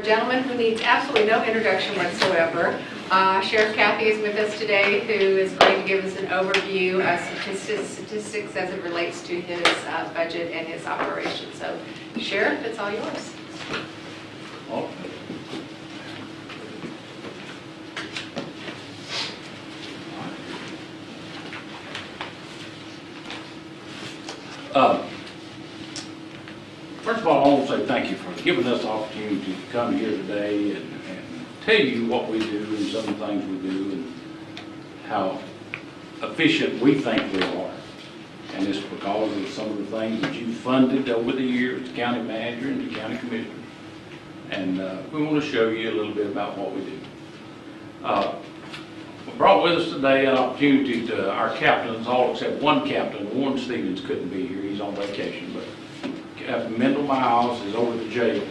A gentleman who needs absolutely no introduction whatsoever. Sheriff Kathy is with us today, who is going to give us an overview of statistics as it relates to his budget and his operation. So, Sheriff, it's all yours. First of all, I want to say thank you for giving us the opportunity to come here today and tell you what we do and some of the things we do and how efficient we think we are. And it's because of some of the things that you've funded over the years, the county manager and the county commissioner. And we want to show you a little bit about what we do. We brought with us today an opportunity to our captains, all except one captain. Warren Stevens couldn't be here, he's on vacation, but Captain Mendel Miles is over the jail.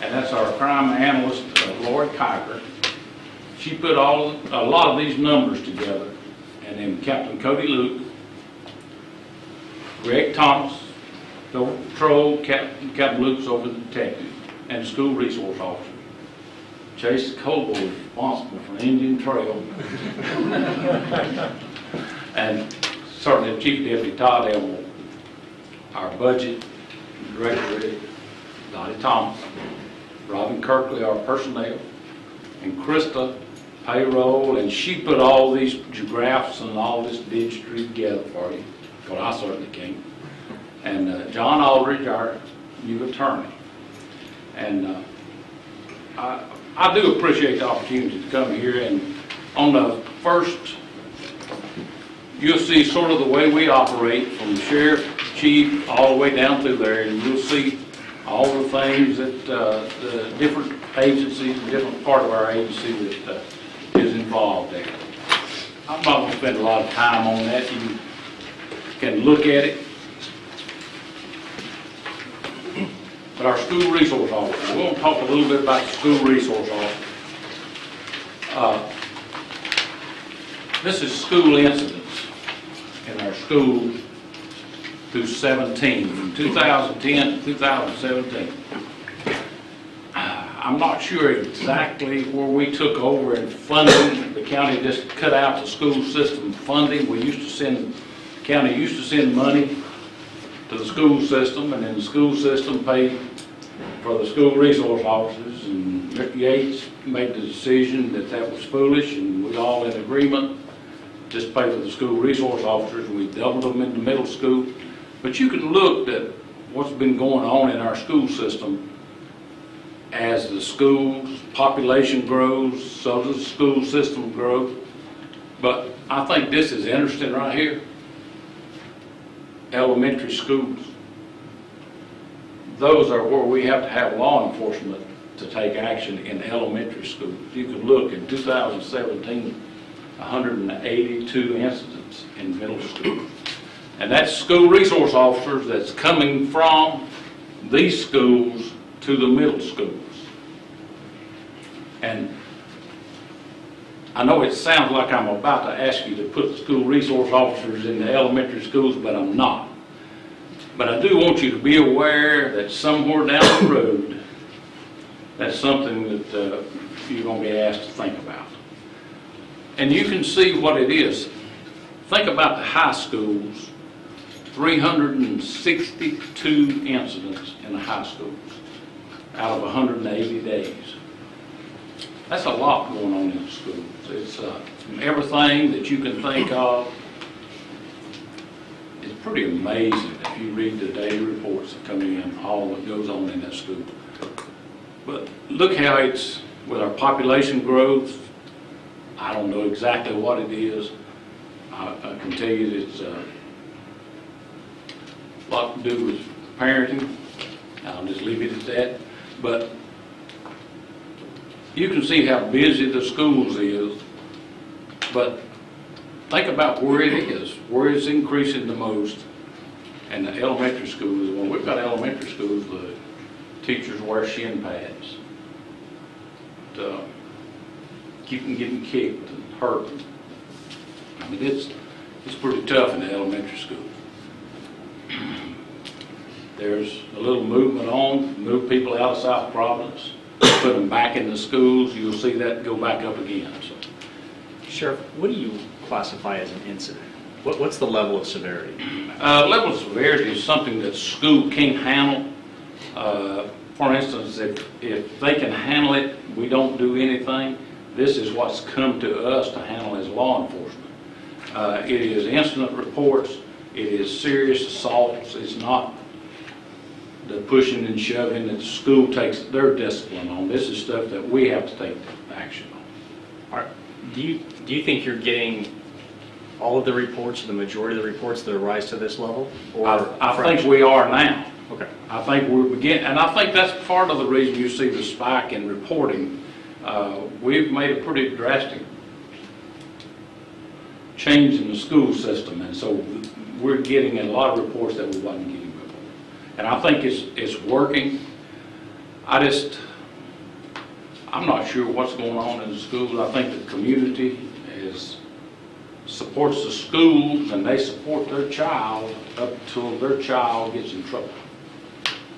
And that's our crime analyst, Lori Kiker. She put a lot of these numbers together. And then Captain Cody Luke, Greg Thomas, the over patrol, Captain Luke's over the detective, and the school resource officer. Chase Colville is responsible for Indian Trail. And certainly Chief Deputy Todd Elmore, our budget director, Dottie Thomas, Robin Kirkley, our personnel, and Krista, payroll, and she put all these graphs and all this digitry together for you, because I certainly can't. And John Aldridge, our new attorney. And I do appreciate the opportunity to come here, and on the first, you'll see sort of the way we operate from the sheriff, chief, all the way down through there, and you'll see all the things that the different agencies, the different part of our agency that is involved there. I'm not going to spend a lot of time on that. You can look at it. But our school resource officer, we're going to talk a little bit about the school resource officer. This is school incidents in our schools through 17, from 2010 to 2017. I'm not sure exactly where we took over in funding. The county just cut out the school system funding. The county used to send money to the school system, and then the school system paid for the school resource officers, and Rick Yates made the decision that that was foolish, and we all in agreement just pay for the school resource officers, and we doubled them in the middle school. But you can look at what's been going on in our school system. As the school's population grows, so does the school system grow. But I think this is interesting right here. Elementary schools. Those are where we have to have law enforcement to take action in elementary schools. You can look in 2017, 182 incidents in middle school. And that's school resource officers that's coming from these schools to the middle schools. And I know it sounds like I'm about to ask you to put school resource officers in the elementary schools, but I'm not. But I do want you to be aware that somewhere down the road, that's something that you're going to be asked to think about. And you can see what it is. Think about the high schools, 362 incidents in the high schools out of 180 days. That's a lot going on in the schools. It's everything that you can think of. It's pretty amazing if you read the daily reports that come in, all that goes on in that school. But look how it's, with our population growth, I don't know exactly what it is. I can tell you that it's a lot to do with parenting. I'll just leave it at that. But you can see how busy the schools is, but think about where it is, where it's increasing the most, and the elementary schools. When we've got elementary schools, the teachers wear shin pads to keep them getting kicked and hurt. I mean, it's pretty tough in the elementary school. There's a little movement on, move people out of South Providence. put them back in the schools, you'll see that go back up again. So, Sheriff, what do you classify as an incident? What's the level of severity? level of severity is something that school can't handle. For instance, if they can handle it, we don't do anything. This is what's come to us to handle as law enforcement. It is incident reports, it is serious assaults, it's not the pushing and shoving that the school takes their discipline on. This is stuff that we have to take action on. Do you think you're getting all of the reports, or the majority of the reports that arise to this level? Or I think we are now. Okay. I think we're beginning, and I think that's part of the reason you see the spike in reporting. We've made a pretty drastic change in the school system, and so we're getting a lot of reports that we wasn't getting before. And I think it's working. I'm not sure what's going on in the schools. I think the community supports the schools, and they support their child up until their child gets in trouble.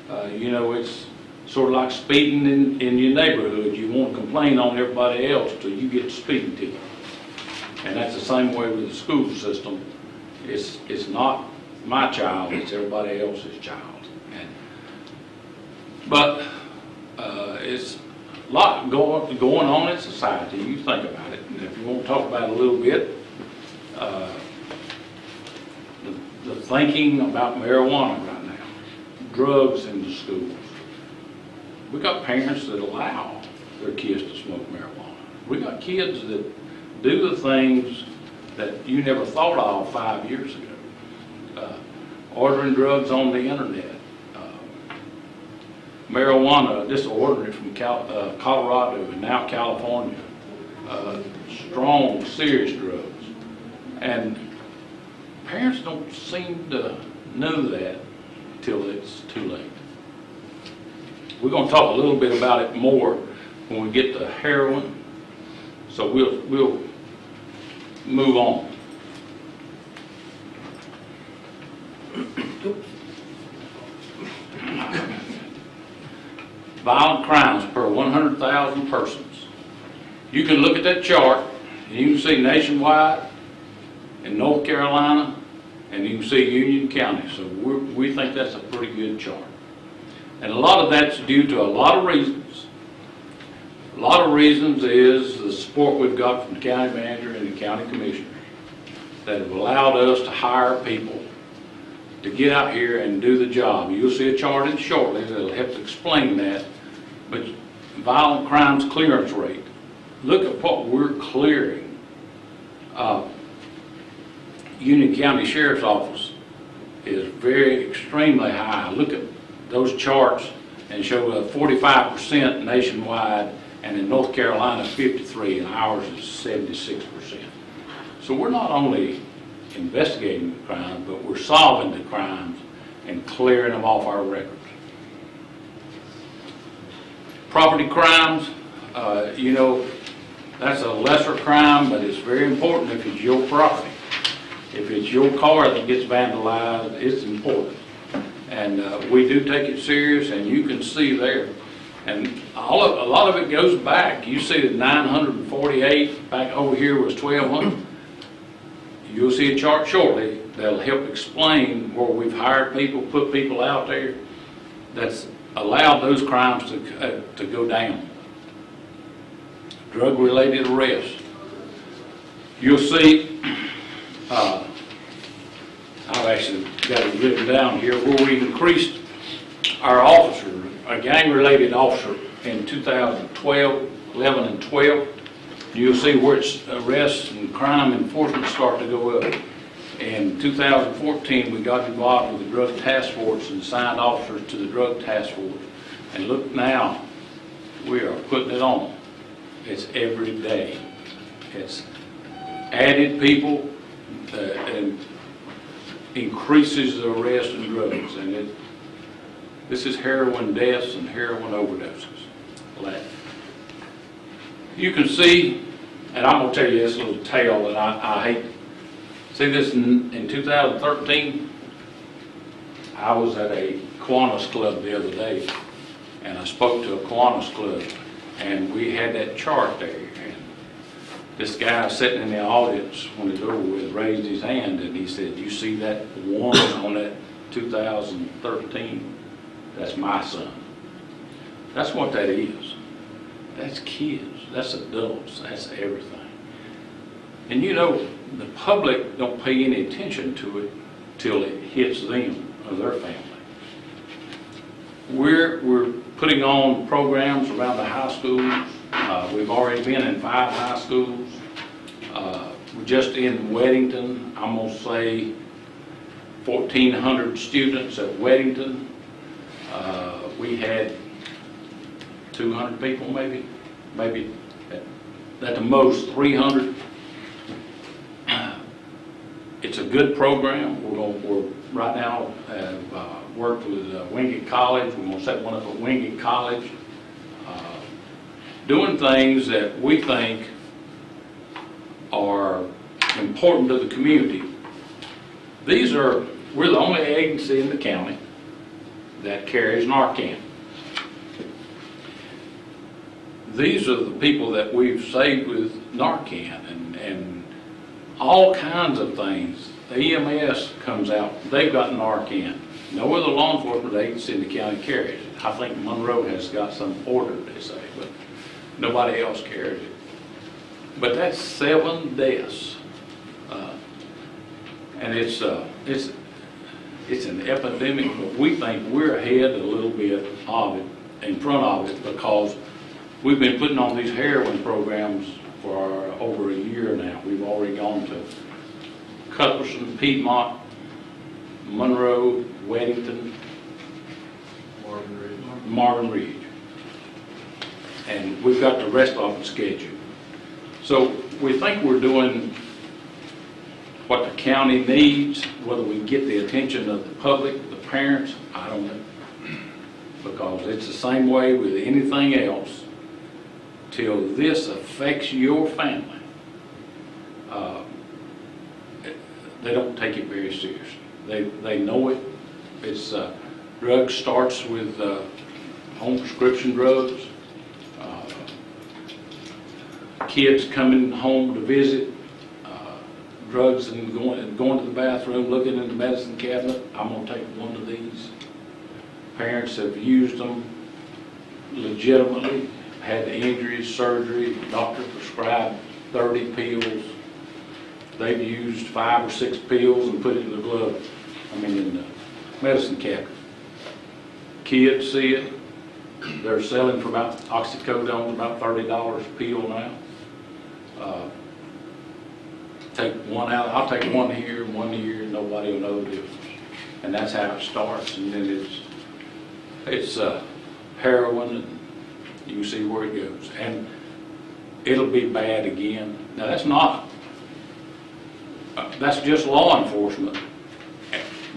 It's sort of like speeding in your neighborhood. You won't complain on everybody else till you get the speeding ticket. And that's the same way with the school system. It's not my child, it's everybody else's child. But it's a lot going on in society. You think about it. And if you want to talk about it a little bit, the thinking about marijuana right now, drugs in the schools. We got parents that allow their kids to smoke marijuana. We got kids that do the things that you never thought of 5 years ago. Ordering drugs on the internet. Marijuana, just ordering it from Colorado and now California. Strong, serious drugs. And parents don't seem to know that till it's too late. We're going to talk a little bit about it more when we get to heroin. So we'll move on. Violent crimes per 100,000 persons. You can look at that chart and you can see nationwide in North Carolina, and you can see Union County. So we think that's a pretty good chart. And a lot of that's due to a lot of reasons. A lot of reasons is the support we've got from the county manager and the county commissioners that have allowed us to hire people to get out here and do the job. You'll see a chart in shortly that'll help to explain that. But violent crimes clearance rate, look at what we're clearing. Union County Sheriff's Office is extremely high. Look at those charts and show a 45% nationwide, and in North Carolina 53%, and ours is 76%. So we're not only investigating the crimes, but we're solving the crimes and clearing them off our records. Property crimes, that's a lesser crime, but it's very important if it's your property. If it's your car that gets vandalized, it's important. And we do take it serious, and you can see there. And a lot of it goes back. You see that 948, back over here was 1,200. You'll see a chart shortly that'll help explain where we've hired people, put people out there that's allowed those crimes to go down. Drug-related arrests. You'll see, I've actually got it written down here, where we increased our officer, a gang-related officer in 2012, 11 and 12. You'll see where its arrests and crime enforcement start to go up. In 2014, we got involved with the drug task force and assigned officers to the drug task force. And look now, we are putting it on. It's every day. It's added people and increases the arrest and drugs. And this is heroin deaths and heroin overdoses. You can see, and I'm going to tell you this little tale that I hate. See this in 2013? I was at a Kiwanis club the other day, and I spoke to a Kiwanis club, and we had that chart there. And this guy sitting in the audience when the door was raised his hand, and he said, "You see that one on that 2013? That's my son." That's what that is. That's kids. That's adults. That's everything. And you know, the public don't pay any attention to it till it hits them or their family. We're putting on programs around the high schools. We've already been in 5 high schools. We're just in Weddington. I'm going to say 1,400 students at Weddington. We had 200 people maybe at the most 300. It's a good program. We're right now have worked with Wingate College. We're going to set one up at Wingate College. Doing things that we think are important to the community. We're the only agency in the county that carries Narcan. These are the people that we've saved with Narcan and all kinds of things. The EMS comes out, they've got Narcan. No other law enforcement agency in the county carries it. I think Monroe has got some ordered, they say, but nobody else carries it. But that's 7 deaths. And it's an epidemic, but we think we're ahead a little bit of it, in front of it, because we've been putting on these heroin programs for over a year now. We've already gone to Cutlerson, Piedmont, Monroe, Weddington, Marvin Ridge. And we've got the rest of them scheduled. So we think we're doing what the county needs. Whether we get the attention of the public, the parents, I don't know. Because it's the same way with anything else. Till this affects your family, they don't take it very seriously. They know it. It's drugs starts with home prescription drugs. Kids coming home to visit, drugs and going to the bathroom, looking in the medicine cabinet. I'm gonna take one of these. Parents have used them legitimately. Had the injuries, surgery, doctor prescribed 30 pills. They've used 5 or 6 pills and put it in the in the medicine cabinet. Kids see it. They're selling for about oxycodone, about $30 a pill now. Take one out. I'll take one here, nobody will know the difference. And that's how it starts. And then it's heroin, and you can see where it goes. And it'll be bad again. Now that's just law enforcement.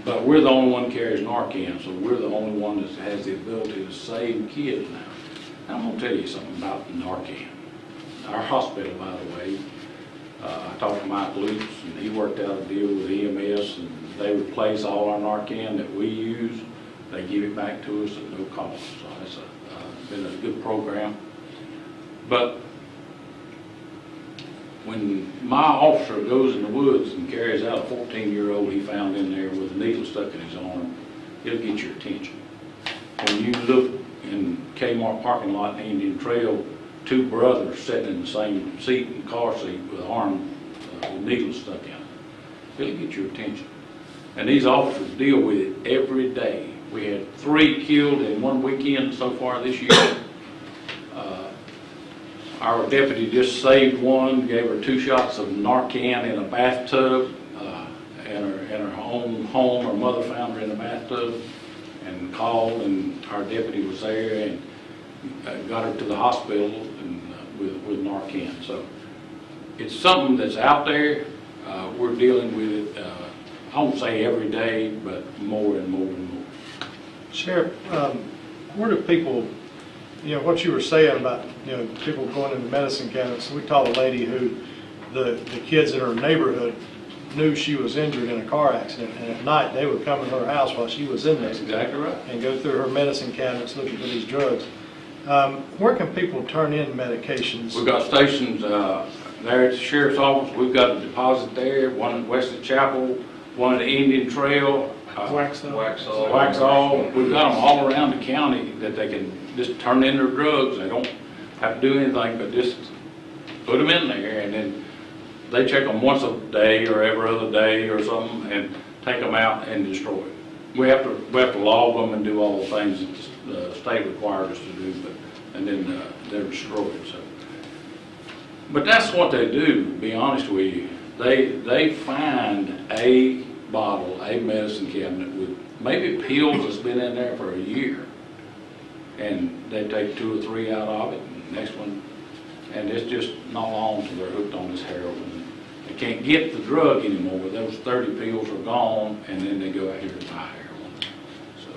But we're the only one that carries Narcan, so we're the only one that has the ability to save kids now. And I'm going to tell you something about Narcan. Our hospital, by the way, I talked to Mike Lutz, and he worked out a deal with EMS, and they replace all our Narcan that we use. They give it back to us at no cost. So that's been a good program. But when my officer goes in the woods and carries out a 14-year-old he found in there with a needle stuck in his arm, it'll get your attention. When you look in Kmart parking lot in Indian Trail, 2 brothers sitting in the same seat, in the car seat, with an arm with needles stuck in it, it'll get your attention. And these officers deal with it every day. We had 3 killed in one weekend so far this year. Our deputy just saved one, gave her 2 shots of Narcan in a bathtub, in her own home. Her mother found her in a bathtub and called, and our deputy was there and got her to the hospital and, with Narcan. So it's something that's out there. We're dealing with it, I won't say every day, but more and more and more. Sheriff, where do people, what you were saying about, people going into medicine cabinets, we taught a lady who, the kids in her neighborhood knew she was injured in a car accident, and at night, they would come to her house while she was in there. That's exactly right. And go through her medicine cabinets looking for these drugs. Where can people turn in medications? We've got stations there at the sheriff's office. We've got a deposit there, one at Wesley Chapel, one at the Indian Trail. Waxhaw. We've got them all around the county that they can just turn in their drugs. They don't have to do anything but just put them in there, and then they check them once a day or every other day or something, and take them out and destroy it. We have to log them and do all the things that the state requires us to do, and then they're destroyed. So, but that's what they do. To be honest with you, they find a bottle, a medicine cabinet with maybe pills that's been in there for a year, and they take 2 or 3 out of it, and the next one, and it's just not long till they're hooked on this heroin. They can't get the drug anymore. Those 30 pills are gone, and then they go out here and buy heroin. So,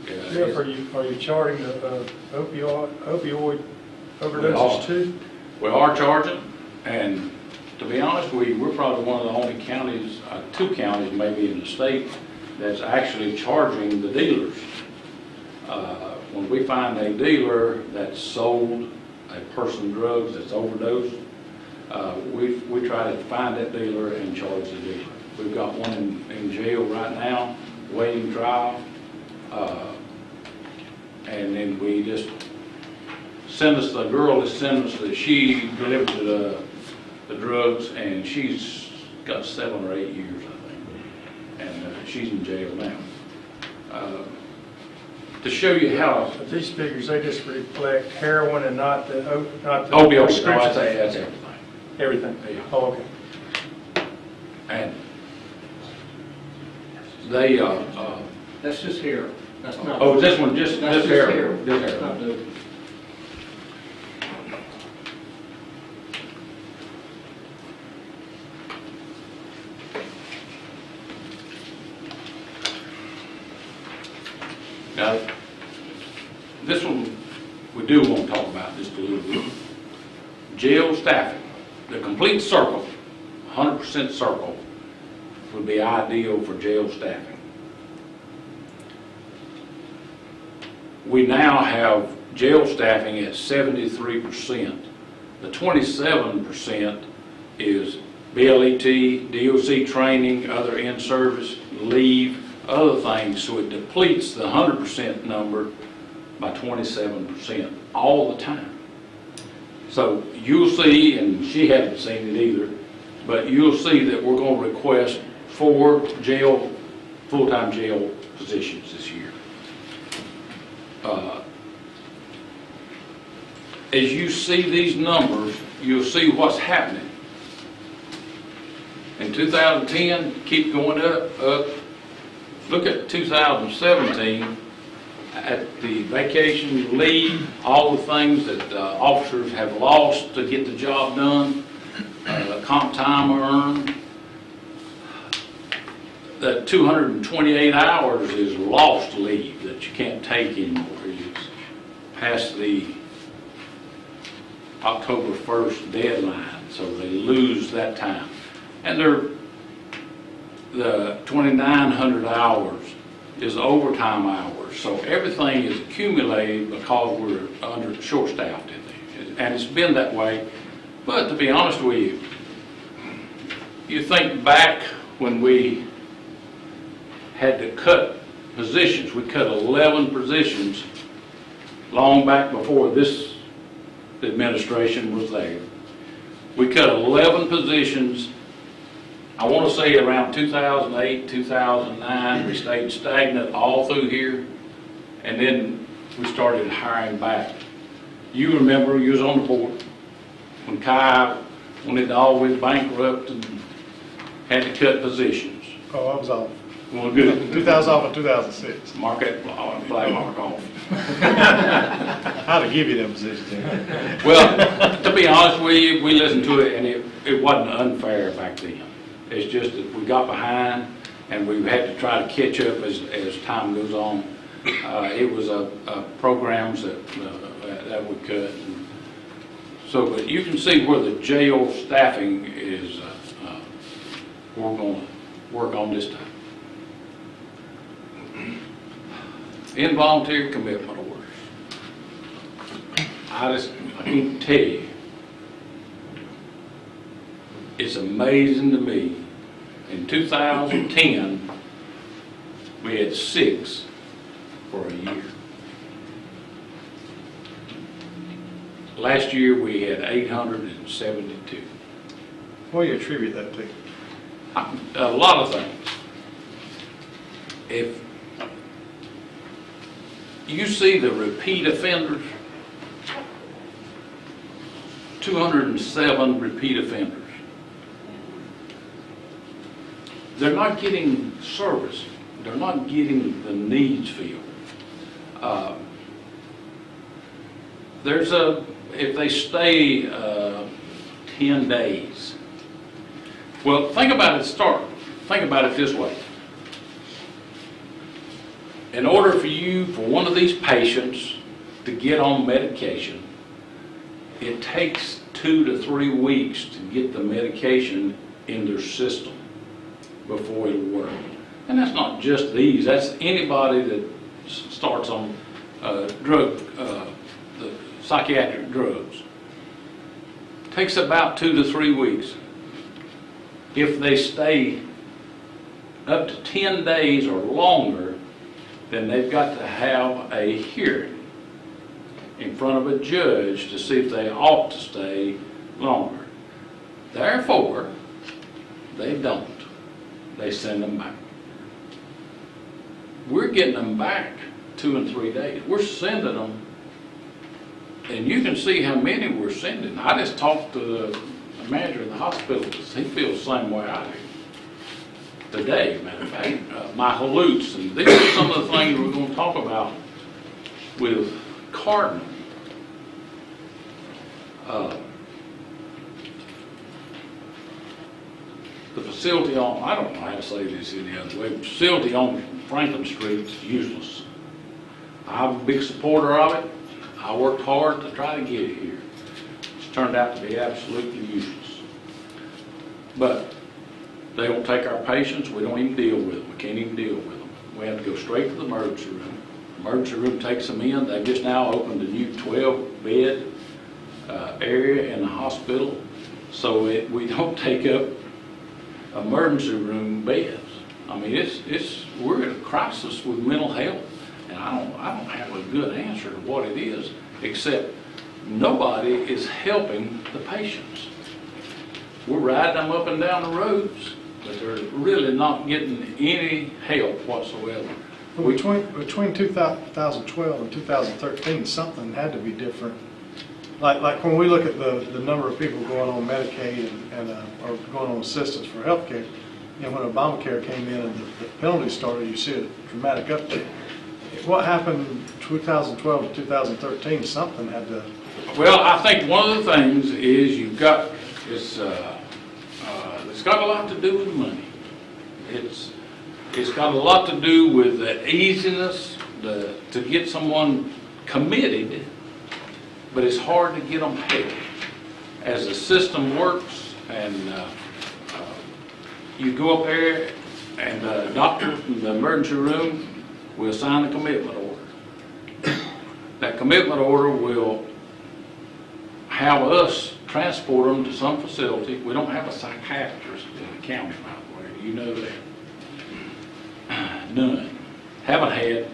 yeah, Jeff, are you charging the opioid We overdoses are. too? We are charging, and to be honest with you, we're probably one of the only counties, 2 counties maybe in the state, that's actually charging the dealers. When we find a dealer that sold a person drugs that's overdosed, we try to find that dealer and charge the dealer. We've got one in jail right now, waiting trial, and then we just send us the girl that sent us that she delivered the drugs, and she's got 7 or 8 years, I think, and she's in jail now. To show you how But these figures, they just reflect heroin and not the opioids, no, prescription. that's everything. Everything? Yeah. Oh, okay. And they, That's just here. That's not. oh, this one, just That's this just here. here. This That's here. not the. Now, this one, we do want to talk about just a little bit. Jail staffing, the complete circle, 100% circle, would be ideal for jail staffing. We now have jail staffing at 73%. The 27% is BLET, DOC training, other in-service, leave, other things, so it depletes the 100% number by 27% all the time. So you'll see, and she hasn't seen it either, but you'll see that we're going to request 4 full-time jail positions this year. As you see these numbers, you'll see what's happening. In 2010, keep going up. Look at 2017, at the vacation, leave, all the things that officers have lost to get the job done, comp time earned. That 228 hours is lost leave that you can't take anymore. It's past the October 1st deadline, so they lose that time. And the 2,900 hours is overtime hours, so everything is accumulated because we're short-staffed in there. And it's been that way, but to be honest with you, you think back when we had to cut positions, we cut 11 positions long back before this administration was there. We cut 11 positions. I want to say around 2008, 2009, we stayed stagnant all through here, and then we started hiring back. You remember, you was on the board when Kai wanted to always bankrupt and had to cut positions. Oh, I was off. Well, good. 2000 off in 2006. Mark that flag mark off. How to give you them positions there. Well, to be honest with you, we listened to it, and it wasn't unfair back then. It's just that we got behind, and we've had to try to catch up as time goes on. It was programs that we cut. And so, but you can see where the jail staffing is we're going to work on this time. Involuntary commitment orders. I can tell you, it's amazing to me. In 2010, we had 6 for a year. Last year, we had 872. What do you attribute that to? A lot of things. If you see the repeat offenders, 207 repeat offenders. They're not getting service. They're not getting the needs filled. If they stay 10 days. Well, think about it this way. In order for one of these patients to get on medication, it takes 2 to 3 weeks to get the medication in their system before it'll work. And that's not just these, that's anybody that starts on the psychiatric drugs. Takes about 2 to 3 weeks. If they stay up to 10 days or longer, then they've got to have a hearing in front of a judge to see if they ought to stay longer. Therefore, they don't. They send them back. We're getting them back 2 and 3 days. We're sending them, and you can see how many we're sending. I just talked to the manager of the hospital. He feels the same way I do. Today, matter of fact, my halutes, and these are some of the things we're going to talk about with Cardinal. The facility on, I don't know how to say this any other way, the facility on Franklin Street is useless. I'm a big supporter of it. I worked hard to try to get it here. It's turned out to be absolutely useless. But they don't take our patients. We don't even deal with them. We can't even deal with them. We have to go straight to the emergency room. The emergency room takes them in. They've just now opened a new 12-bed area in the hospital, so we don't take up emergency room beds. I mean, we're in a crisis with mental health, and I don't have a good answer to what it is, except nobody is helping the patients. We're riding them up and down the roads, but they're really not getting any help whatsoever. Well, between 2012 and 2013, something had to be different. Like when we look at the number of people going on Medicaid and or going on assistance for health care, when Obamacare came in and the penalties started, you see a dramatic uptick. What happened 2012 to 2013? Something had to... Well, I think one of the things is it's got a lot to do with money. It's got a lot to do with the easiness to get someone committed, but it's hard to get them paid. As the system works, and you go up there, and the doctor in the emergency room will sign a commitment order. That commitment order will have us transport them to some facility. We don't have a psychiatrist in the county, by the way. You know that. None. Haven't had.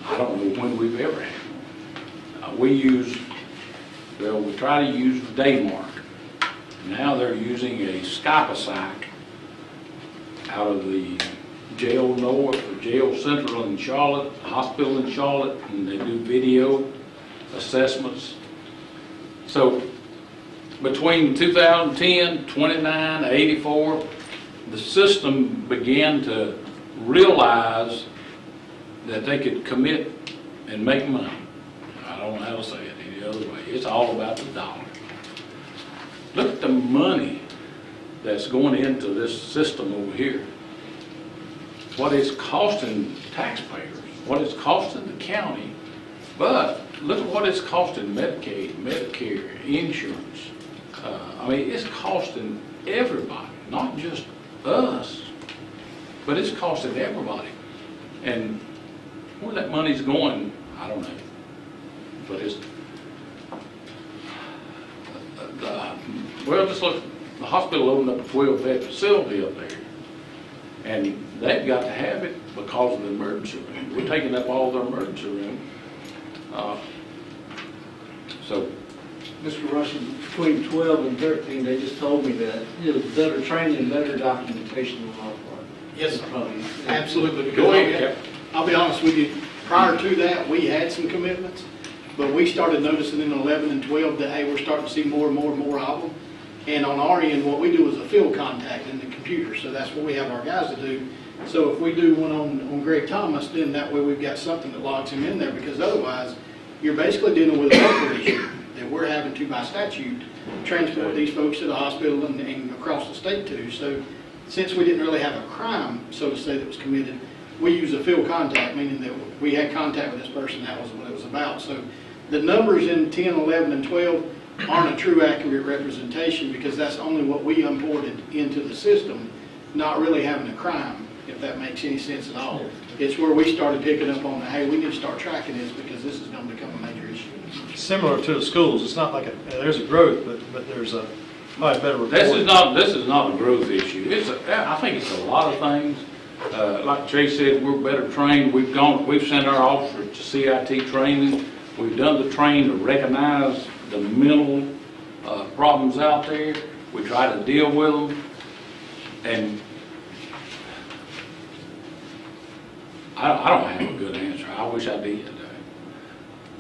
I don't know when we've ever had one. We try to use Daymark. Now they're using a Skype psych out of the jail north or jail central in Charlotte, hospital in Charlotte, and they do video assessments. So between 2010, 29, 84, the system began to realize that they could commit and make money. I don't know how to say it any other way. It's all about the dollar. Look at the money that's going into this system over here. What it's costing taxpayers, what it's costing the county, but look at what it's costing Medicaid, Medicare, insurance. I mean, it's costing everybody. not just us, but it's costing everybody. And where that money's going, I don't know. But it's, well, just look, the hospital opened up a 12-bed facility up there. And they've got to have it because of the emergency room. We're taking up all the emergency room. So, Mr. Rushing, between 12 and 13, they just told me that it was better training and better documentation on our part. Yes, sir. Probably. Absolutely. Go Because ahead. I'll be honest with you, prior to that, we had some commitments, but we started noticing in 11 and 12 that, hey, we're starting to see more and more and more of them. And on our end, what we do is a field contact in the computer, so that's what we have our guys to do. So if we do one on Greg Thomas, then that way we've got something that logs him in there, because otherwise, you're basically dealing with a local issue that we're having to, by statute, transport these folks to the hospital and across the state to. So since we didn't really have a crime, so to say, that was committed, we use a field contact, meaning that we had contact with this person, that was what it was about. So the numbers in 10, 11, and 12 aren't a true accurate representation, because that's only what we imported into the system, not really having a crime, if that makes any sense at all. It's where we started picking up on, hey, we need to start tracking this, because this is going to become a major issue. Similar to the schools, it's not like there's a growth, but there's a probably better report. this is not a growth issue. I think it's a lot of things. Like Chase said, we're better trained. We've sent our officers to CIT training. We've done the training to recognize the mental problems out there. We try to deal with them. And I don't have a good answer. I wish I did.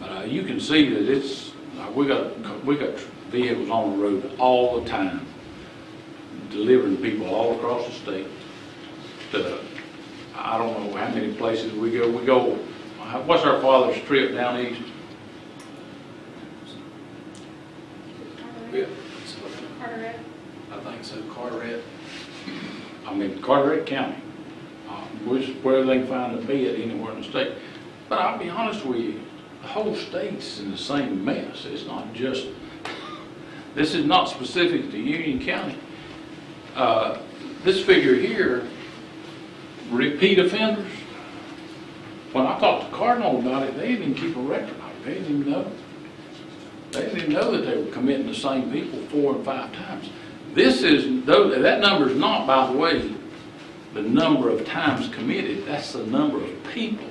But you can see that it's, we got vehicles on the road all the time, delivering people all across the state. I don't know how many places we go. What's our farthest trip down east? Carteret? Carteret? I think so, Carteret. I mean, Carteret County, where they can find a bed anywhere in the state. But I'll be honest with you, the whole state's in the same mess. It's not just, this is not specific to Union County. This figure here, repeat offenders, when I talked to Cardinal about it, they didn't even keep a record of it. They didn't even know. They didn't even know that they were committing the same people 4 and 5 times. That number is not, by the way, the number of times committed. That's the number of people.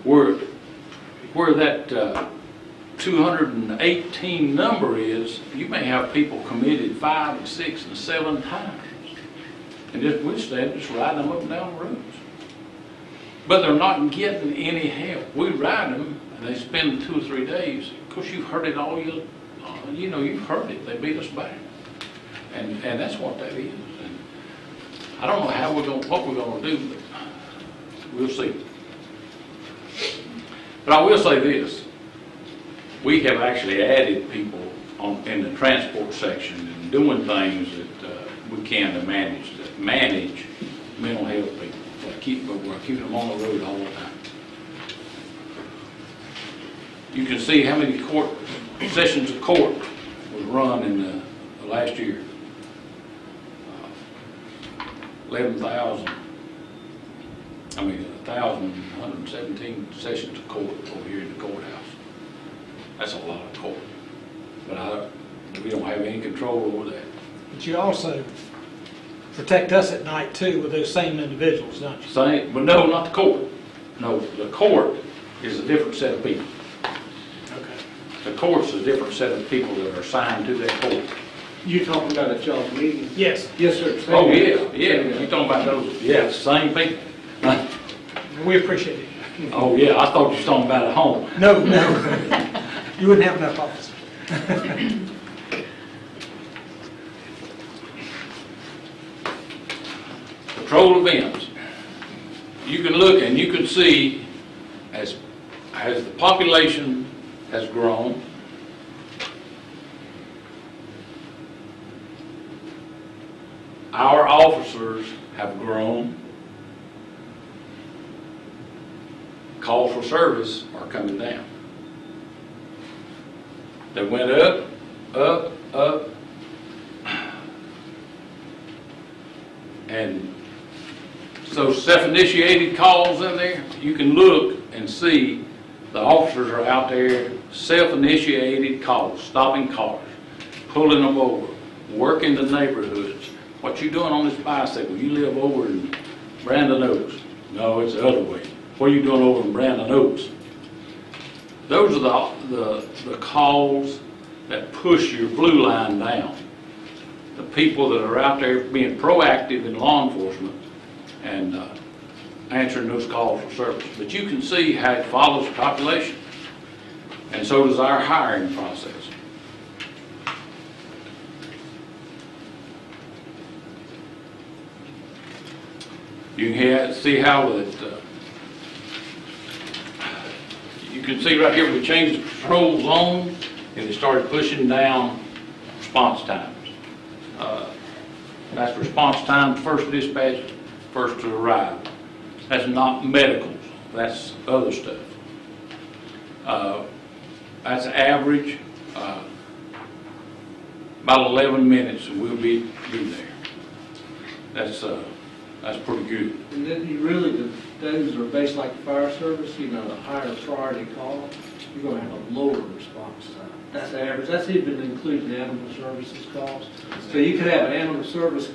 Where that 218 number is, you may have people committed 5 and 6 and 7 times. And just riding them up and down the roads. But they're not getting any help. We ride them, and they spend 2 or 3 days. Of course, you've heard it all. You've heard it. They beat us back, and that's what that is. And I don't know what we're going to do, but we'll see. But I will say this: we have actually added people in the transport section and doing things that we can to manage mental health people. But we're keeping them on the road all the time. You can see how many sessions of court was run in the last year. 1,117 sessions of court over here in the courthouse. That's a lot of court. But we don't have any control over that. But you also protect us at night too with those same individuals, don't you? But no, not the court. No, the court is a different set of people. Okay. The court's a different set of people that are assigned to that court. You talking about at y'all's meeting? Yes. Yes, sir. Oh, yeah. You talking about those? Yeah, same people. We appreciate it. Oh, yeah, I thought you was talking about at home. No. You wouldn't have enough officers. Patrol events. You can look and you can see as the population has grown, our officers have grown. Calls for service are coming down. They went up. And so self-initiated calls in there, you can look and see the officers are out there, self-initiated calls, stopping cars, pulling them over, working the neighborhoods. What you doing on this bicycle? You live over in Brandon Oaks. No, it's the other way. What are you doing over in Brandon Oaks? Those are the calls that push your blue line down. The people that are out there being proactive in law enforcement and answering those calls for service. But you can see how it follows the population. And so does our hiring process. You can see how you can see right here we changed the patrol zone and it started pushing down response times. That's response time, first dispatch, first to arrive. That's not medicals, that's other stuff. That's average, about 11 minutes and we'll be there. That's pretty good. And then you really, those are based like the fire service, you know, the higher priority call, you're gonna have a lower response time. That's average, that's even including animal services calls. So you could have an animal service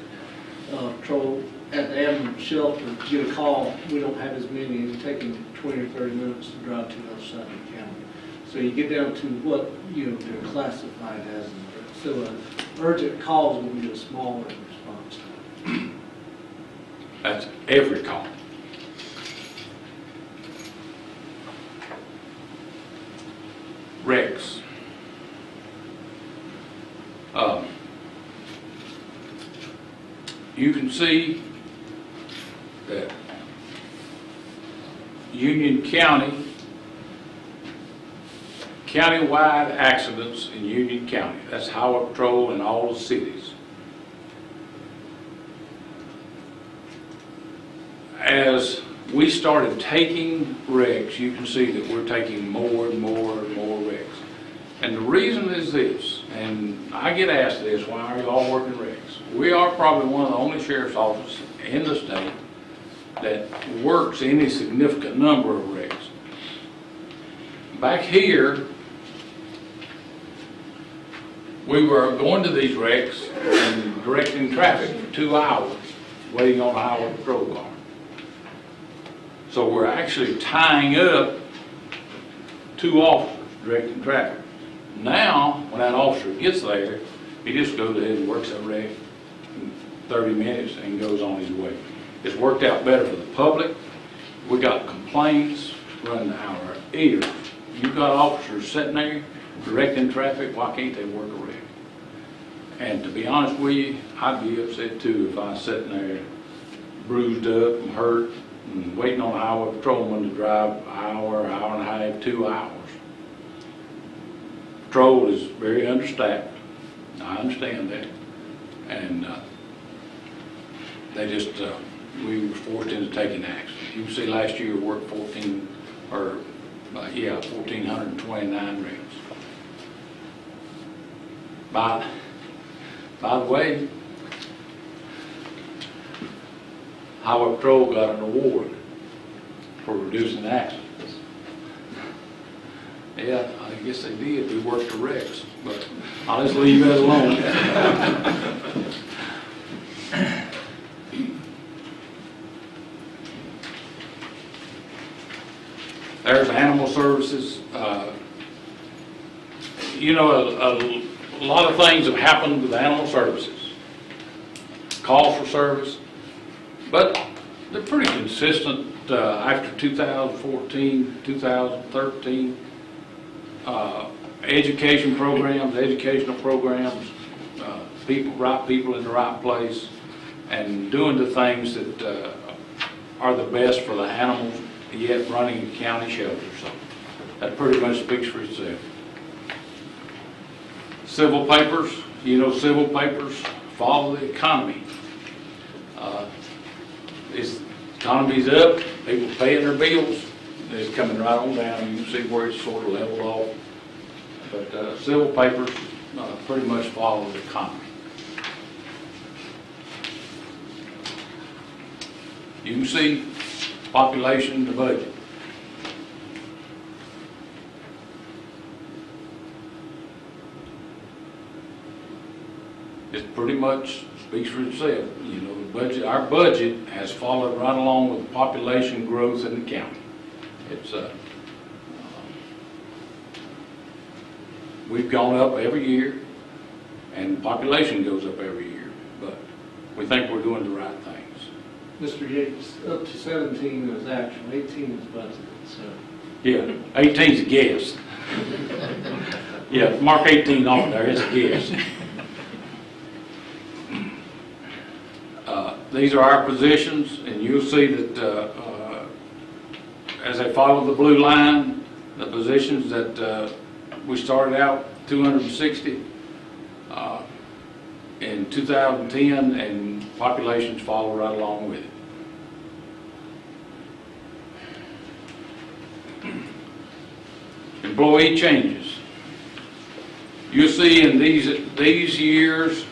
patrol at the animal shelter, get a call, we don't have as many, it's taking 20 or 30 minutes to drive to the other side of the county. So you get down to what, you know, they're classified as. So urgent calls will be a smaller response time. That's every call. Wrecks. You can see that Union County, countywide accidents in Union County, that's highway patrol in all the cities. As we started taking wrecks, you can see that we're taking more and more and more wrecks. And the reason is this, and I get asked this, why are you all working wrecks? We are probably one of the only sheriff's offices in the state that works any significant number of wrecks. Back here, we were going to these wrecks and directing traffic for 2 hours, waiting on a highway patrol car. So we're actually tying up 2 officers directing traffic. Now, when that officer gets there, he just goes ahead and works that wreck in 30 minutes and goes on his way. It's worked out better for the public. We got complaints running our ears. You've got officers sitting there directing traffic, why can't they work a wreck? And to be honest with you, I'd be upset too if I was sitting there bruised up and hurt and waiting on a highway patrolman to drive an hour, hour and a half, 2 hours. Patrol is very understaffed. I understand that. And they just, we were forced into taking action. You can see last year we worked 1,429 wrecks. By the way, Highway Patrol got an award for reducing accidents. Yeah, I guess they did. We worked the wrecks, but I'll just leave that alone. There's animal services. You know, a lot of things have happened with animal services. Calls for service, but they're pretty consistent after 2014, 2013. Educational programs, right people in the right place, and doing the things that are the best for the animals, yet running a county shelter. So that pretty much speaks for itself. Civil papers, you know, civil papers follow the economy. This economy's up, people paying their bills. It's coming right on down. You can see where it's sort of leveled off. But civil papers pretty much follow the economy. You can see population, the budget. It pretty much speaks for itself. You know, the budget, our budget has followed right along with the population growth in the county. It's, we've gone up every year, and population goes up every year, but we think we're doing the right things. Mr. Yates, up to 17 is actual, 18 is budgeted, so. Yeah, 18's a guess. Yeah, mark 18 off there, it's a guess. These are our positions, and you'll see that as they follow the blue line, the positions that we started out 260 in 2010, and populations follow right along with it. Employee changes. You'll see in these years,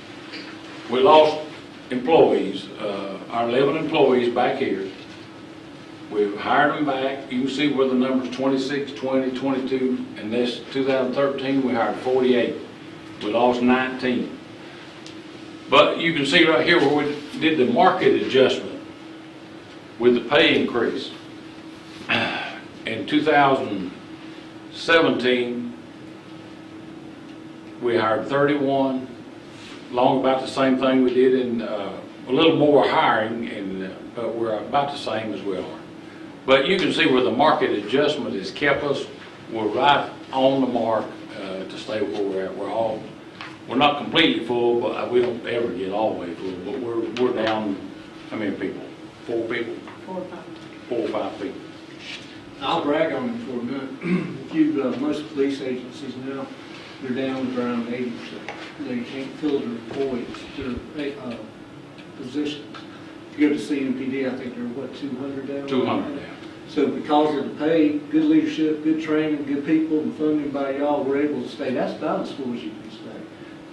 we lost employees, our 11 employees back here. We've hired them back. You can see where the numbers 26, 20, 22, and this 2013 we hired 48. We lost 19. But you can see right here where we did the market adjustment with the pay increase. In 2017, we hired 31, along about the same thing we did in a little more hiring, but we're about the same as we are. But you can see where the market adjustment has kept us. We're right on the mark to stay where we're at. We're not completely full, but we don't ever get all the way full. But we're down. How many people? 4 people. 4 or 5. 4 or 5 people. I'll brag on it for a minute. If you, most police agencies now, they're down around 80%. They can't fill their employees, their positions. If you go to CMPD, I think they're, what, 200 down? 200 down. So because of the pay, good leadership, good training, good people, and funding by y'all, we're able to stay. That's about as full as you can stay.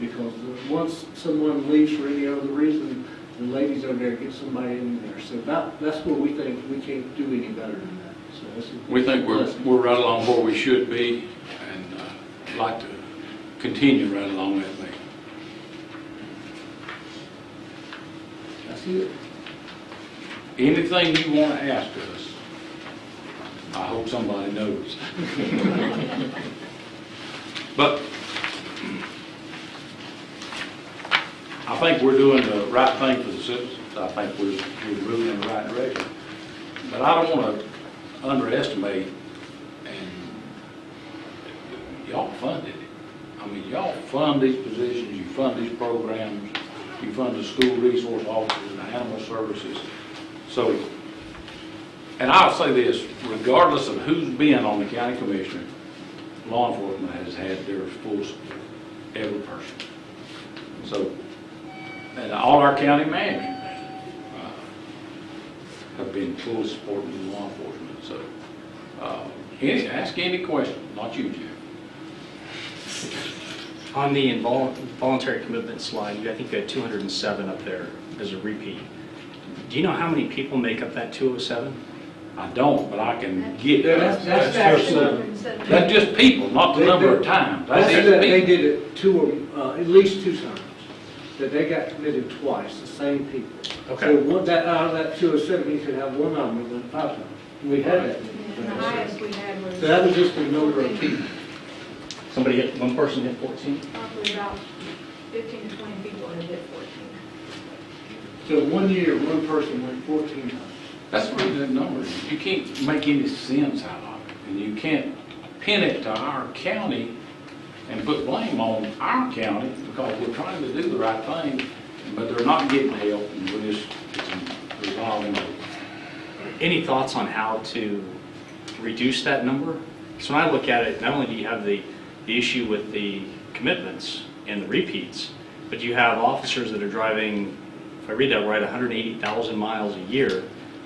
Because once someone leaves for any other reason, the ladies over there get somebody in there. So that's where we think we can't do any better than that. So We think we're right along where we should be, and like to continue right along that way. That's it. Anything you want to ask us, I hope somebody knows. But I think we're doing the right thing for the citizens. I think we're moving in the right direction. But I don't want to underestimate, and y'all funded it. I mean, y'all fund these positions, you fund these programs, you fund the school resource officers and animal services. So, and I'll say this, regardless of who's been on the county commissioner, law enforcement has had their full support, every person. So, and all our county managers have been full support of law enforcement. So, ask any question, not you, Jeff. On the involuntary commitment slide, I think you had 207 up there as a repeat. Do you know how many people make up that 207? I don't, but I can get That's actually. That's just people, not the number of times. That's just They people. did it at least 2 times. That they got committed twice, the same people. Okay. So out of that 207, you could have one of them that went 5 times. We had that. The highest we had was So that was just the number of people. One person hit 14? probably about 15 to 20 people that did 14. So 1 year, one person went 14 times. That's a really good number. You can't make any sense out of it. And you can't pin it to our county and put blame on our county because we're trying to do the right thing, but they're not getting help, and we're just resolving it. Any thoughts on how to reduce that number? So when I look at it, not only do you have the issue with the commitments and the repeats, but you have officers that are driving, if I read that right, 180,000 miles a year.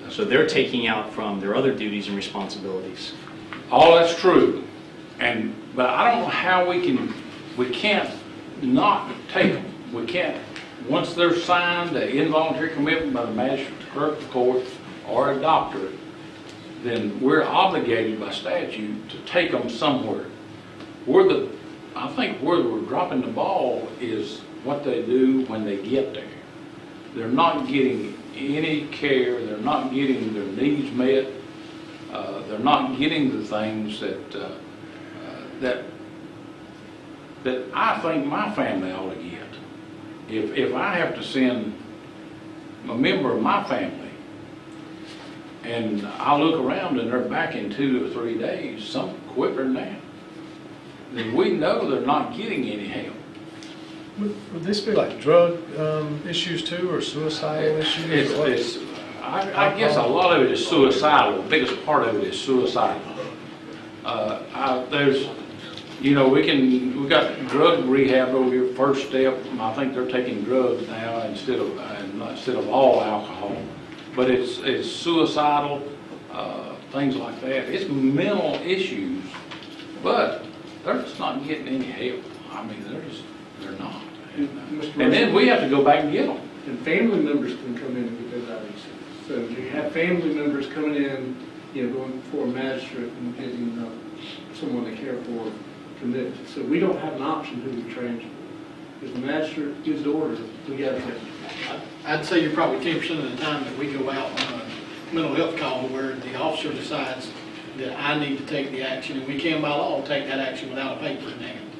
So they're taking out from their other duties and responsibilities. All that's true, but I don't know how we can't not take them. We can't, once they're signed, the involuntary commitment by the magistrate clerk of the court, or a doctor, then we're obligated by statute to take them somewhere. I think where we're dropping the ball is what they do when they get there. They're not getting any care, they're not getting their needs met, they're not getting the things that I think my family ought to get. If I have to send a member of my family, and I look around and they're back in 2 or 3 days, some quicker than that, then we know they're not getting any help. Would this be like drug issues too, or suicidal issues? or what? I guess a lot of it is suicidal. The biggest part of it is suicidal. We got drug rehab over here, First Step. I think they're taking drugs now instead of all alcohol. But it's suicidal, things like that. It's mental issues, but they're just not getting any help. I mean, they're not. And then we have to go back and get them. And family members can come in and get those IDs. So you have family members coming in, going before a magistrate and getting someone to care for committed. So we don't have an option who we transfer. If the magistrate gives the order, we got to take it. I'd say you're probably 10% of the time that we go out on a mental health call where the officer decides that I need to take the action, and we can by law take that action without a paper in hand.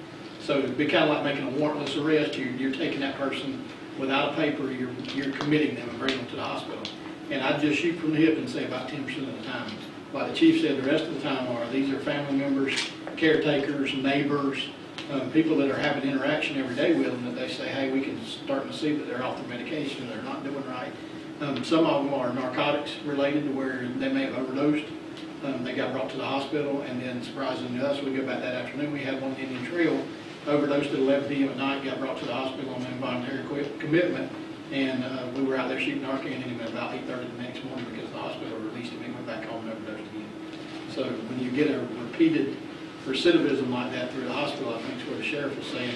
So it'd be kind of like making a warrantless arrest. You're taking that person without a paper, you're committing them and bringing them to the hospital. And I'd just shoot from the hip and say about 10% of the time. Like the chief said, the rest of the time these are family members, caretakers, neighbors, people that are having interaction every day with them that they say, hey, we can start to see that they're off their medication, they're not doing right. Some of them are narcotics related to where they may have overdosed. They got brought to the hospital, and then surprisingly to us, we go back that afternoon, we had one in Indian Trail, overdosed at 11 p.m. at night, got brought to the hospital on involuntary commitment, and we were out there shooting Narcan in him at about 8:30 the next morning because the hospital released him and went back home and overdosed again. So when you get a repeated recidivism like that through the hospital, I think is where the sheriff was saying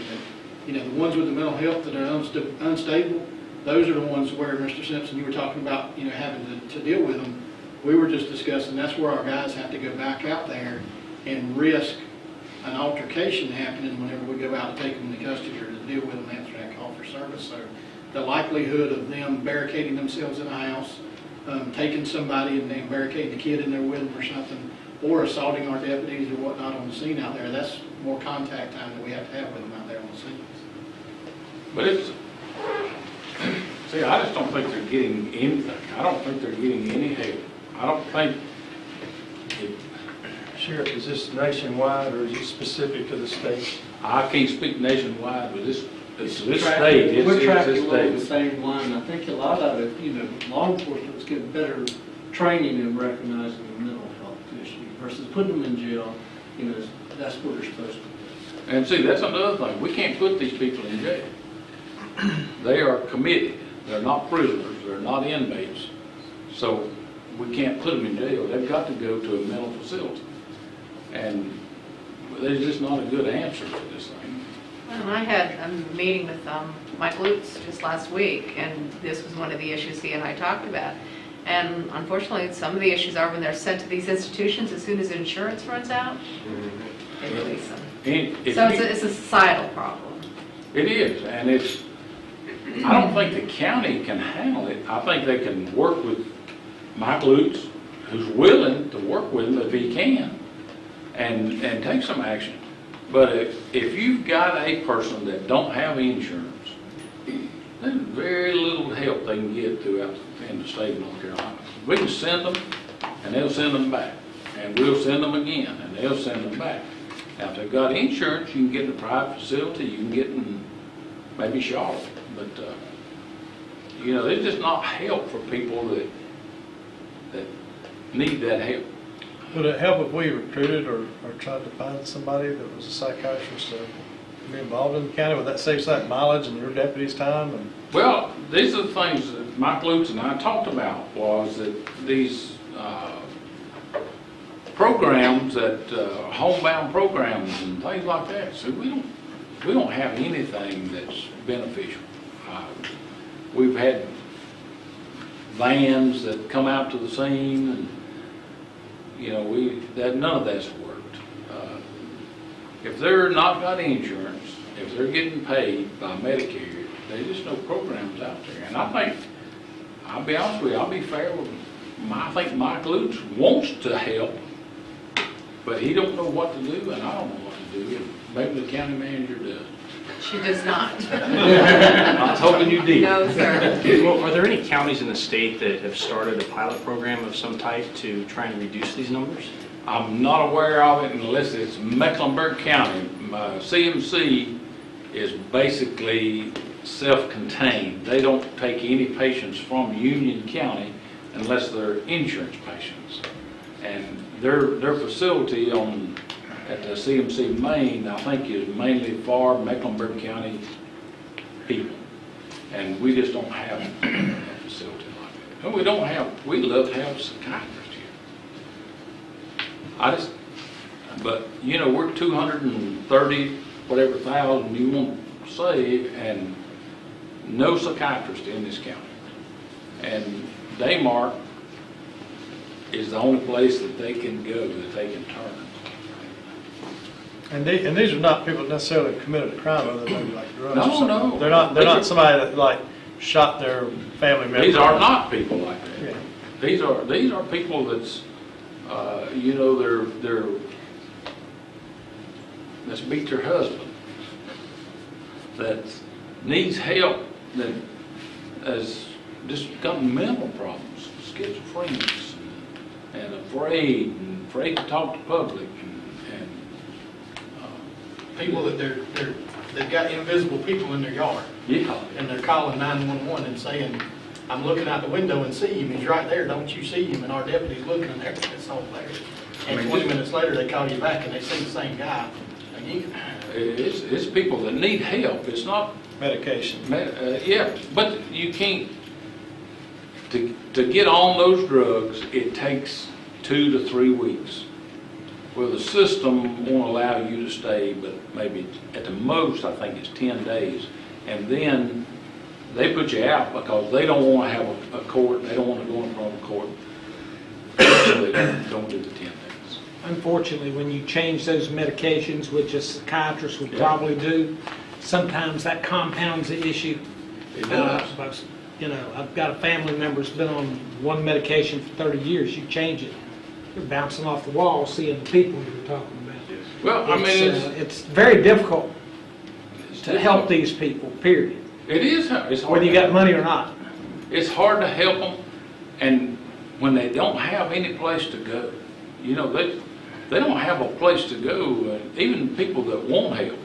that, the ones with the mental health that are unstable, those are the ones where, Mr. Simpson, you were talking about, having to deal with them. We were just discussing, that's where our guys have to go back out there and risk an altercation happening whenever we go out to take them into custody or to deal with them after that call for service. So the likelihood of them barricading themselves in a house, taking somebody and then barricading the kid in there with them or something, or assaulting our deputies or whatnot on the scene out there, that's more contact time that we have to have with them out there on the scene. But I just don't think they're getting anything. I don't think they're getting any help. I don't think Sheriff, is this nationwide or is it specific to the state? I can't speak nationwide, but this state, We're it's tracking this along the state. same line. I think a lot of it, law enforcement's getting better training in recognizing the mental health issue versus putting them in jail. That's what they're supposed to do. And see, that's another thing. We can't put these people in jail. They are committed. They're not prisoners. They're not inmates. So we can't put them in jail. They've got to go to a mental facility. And there's just not a good answer to this thing. Well, I had a meeting with Mike Lutz just last week, and this was one of the issues he and I talked about. And unfortunately, some of the issues are when they're sent to these institutions, as soon as insurance runs out, they release them. So it's a societal problem. It is, and I don't think the county can handle it. I think they can work with Mike Lutz, who's willing to work with them if he can, and take some action. But if you've got a person that don't have insurance, there's very little help they can get throughout in the state of North Carolina. We can send them, and they'll send them back, and we'll send them again, and they'll send them back. Now, if they've got insurance, you can get in a private facility, you can get in maybe Charlotte, but there's just not help for people that need that help. Would it help if we recruited or tried to find somebody that was a psychiatrist to be involved in the county? Would that save that mileage and your deputy's time? And Well, these are the things that Mike Lutz and I talked about, was that these programs, homebound programs and things like that, so we don't have anything that's beneficial. We've had vans that come out to the scene, and, none of that's worked. If they're not got insurance, if they're getting paid by Medicare, there's just no programs out there. And I think, I'll be honest with you, I'll be fair with them. I think Mike Lutz wants to help, but he don't know what to do, and I don't know what to do. And maybe the county manager does. She does not. I was hoping you did. No, sir. Well, are there any counties in the state that have started a pilot program of some type to try and reduce these numbers? I'm not aware of it unless it's Mecklenburg County. CMC is basically self-contained. They don't take any patients from Union County unless they're insurance patients. And their facility at the CMC Main, I think, is mainly for Mecklenburg County people. And we just don't have a facility like that. And we'd love to have psychiatrists here. But we're 230, whatever thousand you want to save, and no psychiatrist in this county. And Daymark is the only place that they can go, that they can turn. And these are not people necessarily who committed a crime, other than maybe like drugs or No, something. no. They're not somebody that like shot their family member. These are not people like that. Yeah. These are people that's, that's beat their husband, that needs help, that has just got mental problems, schizophrenia, and afraid to talk to public, and People that they've got invisible people in their yard, yeah. and they're calling 911 and saying, I'm looking out the window and see him, he's right there, don't you see him? And our deputy's looking and everything's all there. And 20 minutes later, they call you back and they see the same guy again. It's people that need help. It's not Medication. yeah, but you can't, to get on those drugs, it takes 2 to 3 weeks. Well, the system won't allow you to stay, but maybe at the most, I think it's 10 days. And then they put you out because they don't want to have a court, they don't want to go in front of a court. So they don't do the 10 days. Unfortunately, when you change those medications, which a psychiatrist would Yeah. probably do, sometimes that compounds the issue. It does. But, I've got a family member that's been on one medication for 30 years. You change it, you're bouncing off the wall, seeing the people you're talking about. Well, I mean, It's very difficult it's to help difficult. these people, period, It is, it's hard. whether you to got help. money or not. It's hard to help them, and when they don't have any place to go, they don't have a place to go. Even people that won't help,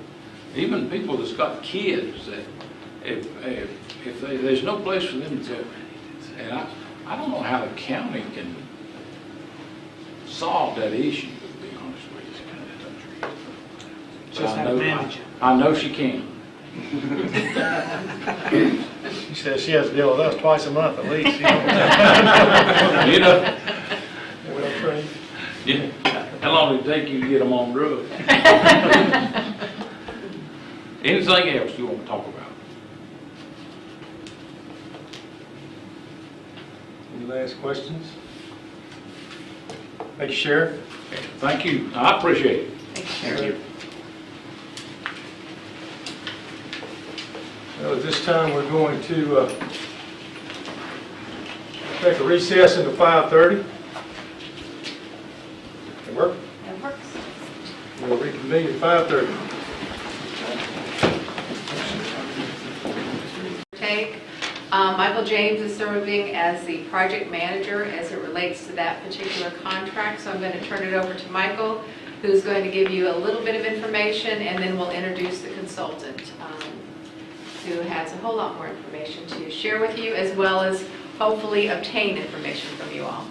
even people that's got kids, that if there's no place for them to go, and I don't know how the county can solve that issue, to be honest with you. But Just how to manage it. I know she can. She says she has to deal with us twice a month at least. Well trained. Yeah. How long did it take you to get them on drugs? Anything else you want to talk about? Any last questions? Thank you, Sheriff. Thank you. I appreciate it. Thank you. Well, at this time, we're going to take a recess into 5:30. That work? That works. We'll reconvene at 5:30. Take. Michael James is serving as the project manager as it relates to that particular contract. So I'm going to turn it over to Michael, who's going to give you a little bit of information, and then we'll introduce the consultant, who has a whole lot more information to share with you, as well as hopefully obtain information from you all.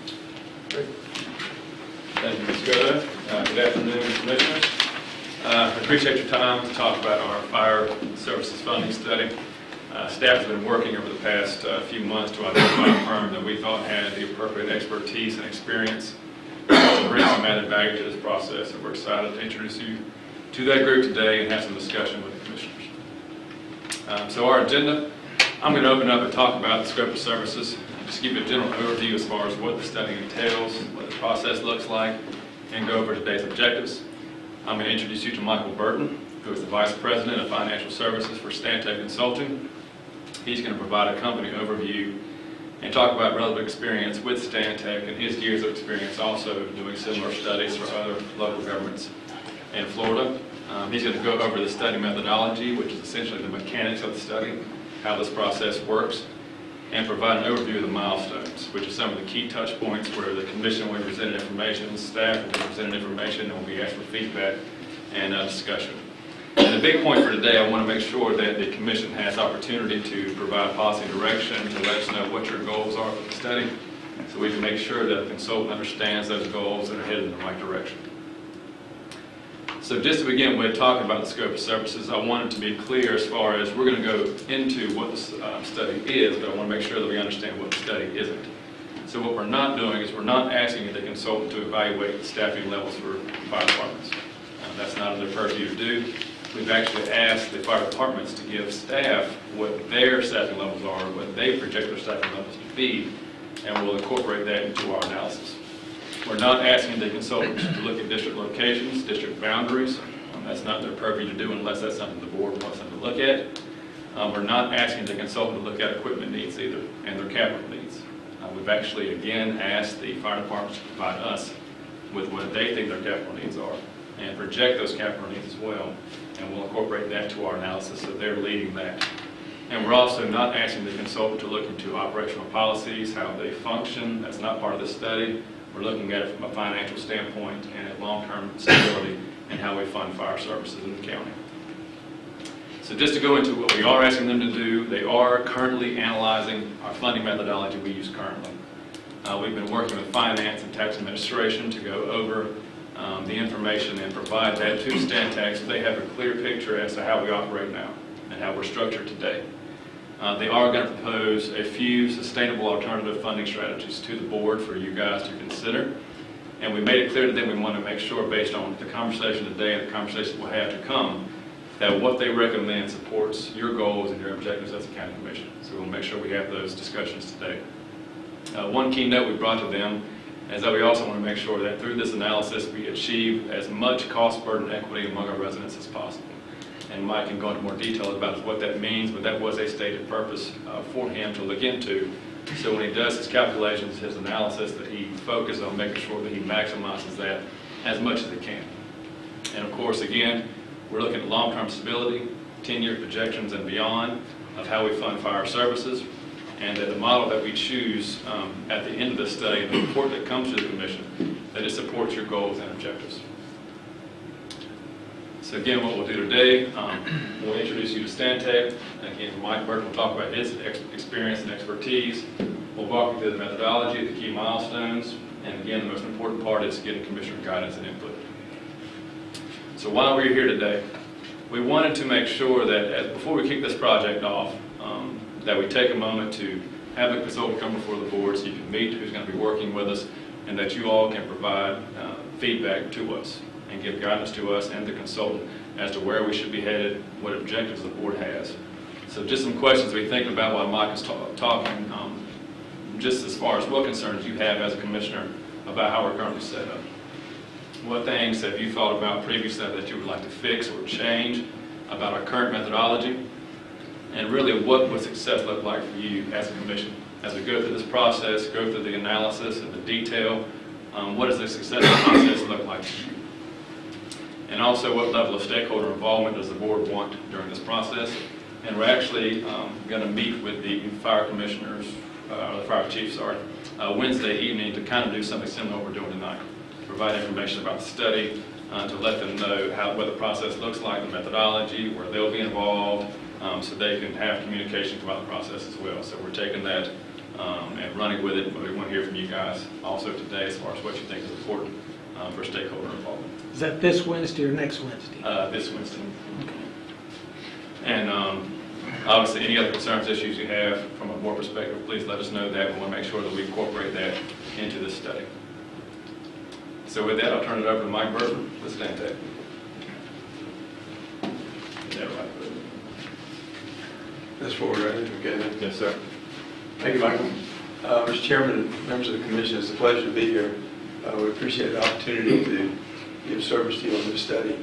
Thank you, Ms. Goda. Good afternoon, Commissioners. Appreciate your time to talk about our fire services funding study. Staff has been working over the past few months to identify a firm that we thought had the appropriate expertise and experience to bring some added value to this process, and we're excited to introduce you to that group today and have some discussion with the Commissioners. So our agenda, I'm going to open up and talk about the scope of services, just give you a general overview as far as what the study entails, what the process looks like, and go over today's objectives. I'm going to introduce you to Michael Burton, who is the Vice President of Financial Services for Stantec Consulting. He's going to provide a company overview and talk about relevant experience with Stantec and his years of experience also doing similar studies for other local governments in Florida. He's going to go over the study methodology, which is essentially the mechanics of the study, how this process works, and provide an overview of the milestones, which are some of the key touch points where the commission will be presented information, staff will be presented information, and will be asked for feedback and discussion. And the big point for today, I want to make sure that the commission has opportunity to provide policy direction, to let us know what your goals are for the study, so we can make sure that the consultant understands those goals and are headed in the right direction. So just to begin with, talking about the scope of services, I wanted to be clear as far as we're going to go into what the study is, but I want to make sure that we understand what the study isn't. So what we're not doing is we're not asking the consultant to evaluate the staffing levels for fire departments. That's not in their purview to do. We've actually asked the fire departments to give staff what their staffing levels are, what they project their staffing levels to be, and we'll incorporate that into our analysis. We're not asking the consultants to look at district locations, district boundaries. That's not their purview to do unless that's something the board wants them to look at. We're not asking the consultant to look at equipment needs either, and their capital needs. We've actually, again, asked the fire departments to provide us with what they think their capital needs are, and project those capital needs as well, and we'll incorporate that to our analysis, so they're leading that. And we're also not asking the consultant to look into operational policies, how they function. That's not part of the study. We're looking at it from a financial standpoint and at long-term stability and how we fund fire services in the county. So just to go into what we are asking them to do, they are currently analyzing our funding methodology we use currently. We've been working with finance and tax administration to go over the information and provide that to Stantec so they have a clear picture as to how we operate now and how we're structured today. They are going to propose a few sustainable alternative funding strategies to the board for you guys to consider. And we made it clear to them we want to make sure, based on the conversation today and the conversations we'll have to come, that what they recommend supports your goals and your objectives as a county commission. So we'll make sure we have those discussions today. One key note we brought to them is that we also want to make sure that through this analysis we achieve as much cost burden equity among our residents as possible. And Mike can go into more detail about what that means, but that was a stated purpose for him to look into. So when he does his calculations, his analysis, that he focuses on making sure that he maximizes that as much as he can. And of course, again, we're looking at long-term stability, 10-year projections and beyond of how we fund fire services, and that the model that we choose at the end of the study, the report that comes to the commission, that it supports your goals and objectives. So again, what we'll do today, we'll introduce you to Stantec. Again, Mike Burton will talk about his experience and expertise. We'll walk you through the methodology, the key milestones, and again, the most important part is getting commissioner guidance and input. So while we're here today, we wanted to make sure that before we kick this project off, that we take a moment to have a consultant come before the board so you can meet who's going to be working with us, and that you all can provide feedback to us and give guidance to us and the consultant as to where we should be headed, what objectives the board has. So just some questions we think about while Mike is talking, just as far as what concerns you have as a commissioner about how we're currently set up. What things have you thought about previously that you would like to fix or change about our current methodology? And really, what would success look like for you as a commission? As we go through this process, go through the analysis and the detail, what does the successful process look like to you? And also, what level of stakeholder involvement does the board want during this process? And we're actually going to meet with the fire commissioners, or the fire chiefs, Wednesday evening to kind of do something similar to what we're doing tonight. Provide information about the study, to let them know what the process looks like, the methodology, where they'll be involved, so they can have communication about the process as well. So we're taking that and running with it, but we want to hear from you guys also today as far as what you think is important for stakeholder involvement. Is that this Wednesday or next Wednesday? This Wednesday. And obviously, any other concerns, issues you have from a board perspective, please let us know that. We want to make sure that we incorporate that into this study. So with that, I'll turn it over to Mike Burton with Stantec. Is that right? That's forward, right? Okay. then. Yes, sir. Thank you, Michael. Mr. Chairman, members of the commission, it's a pleasure to be here. We appreciate the opportunity to give service to you on this study.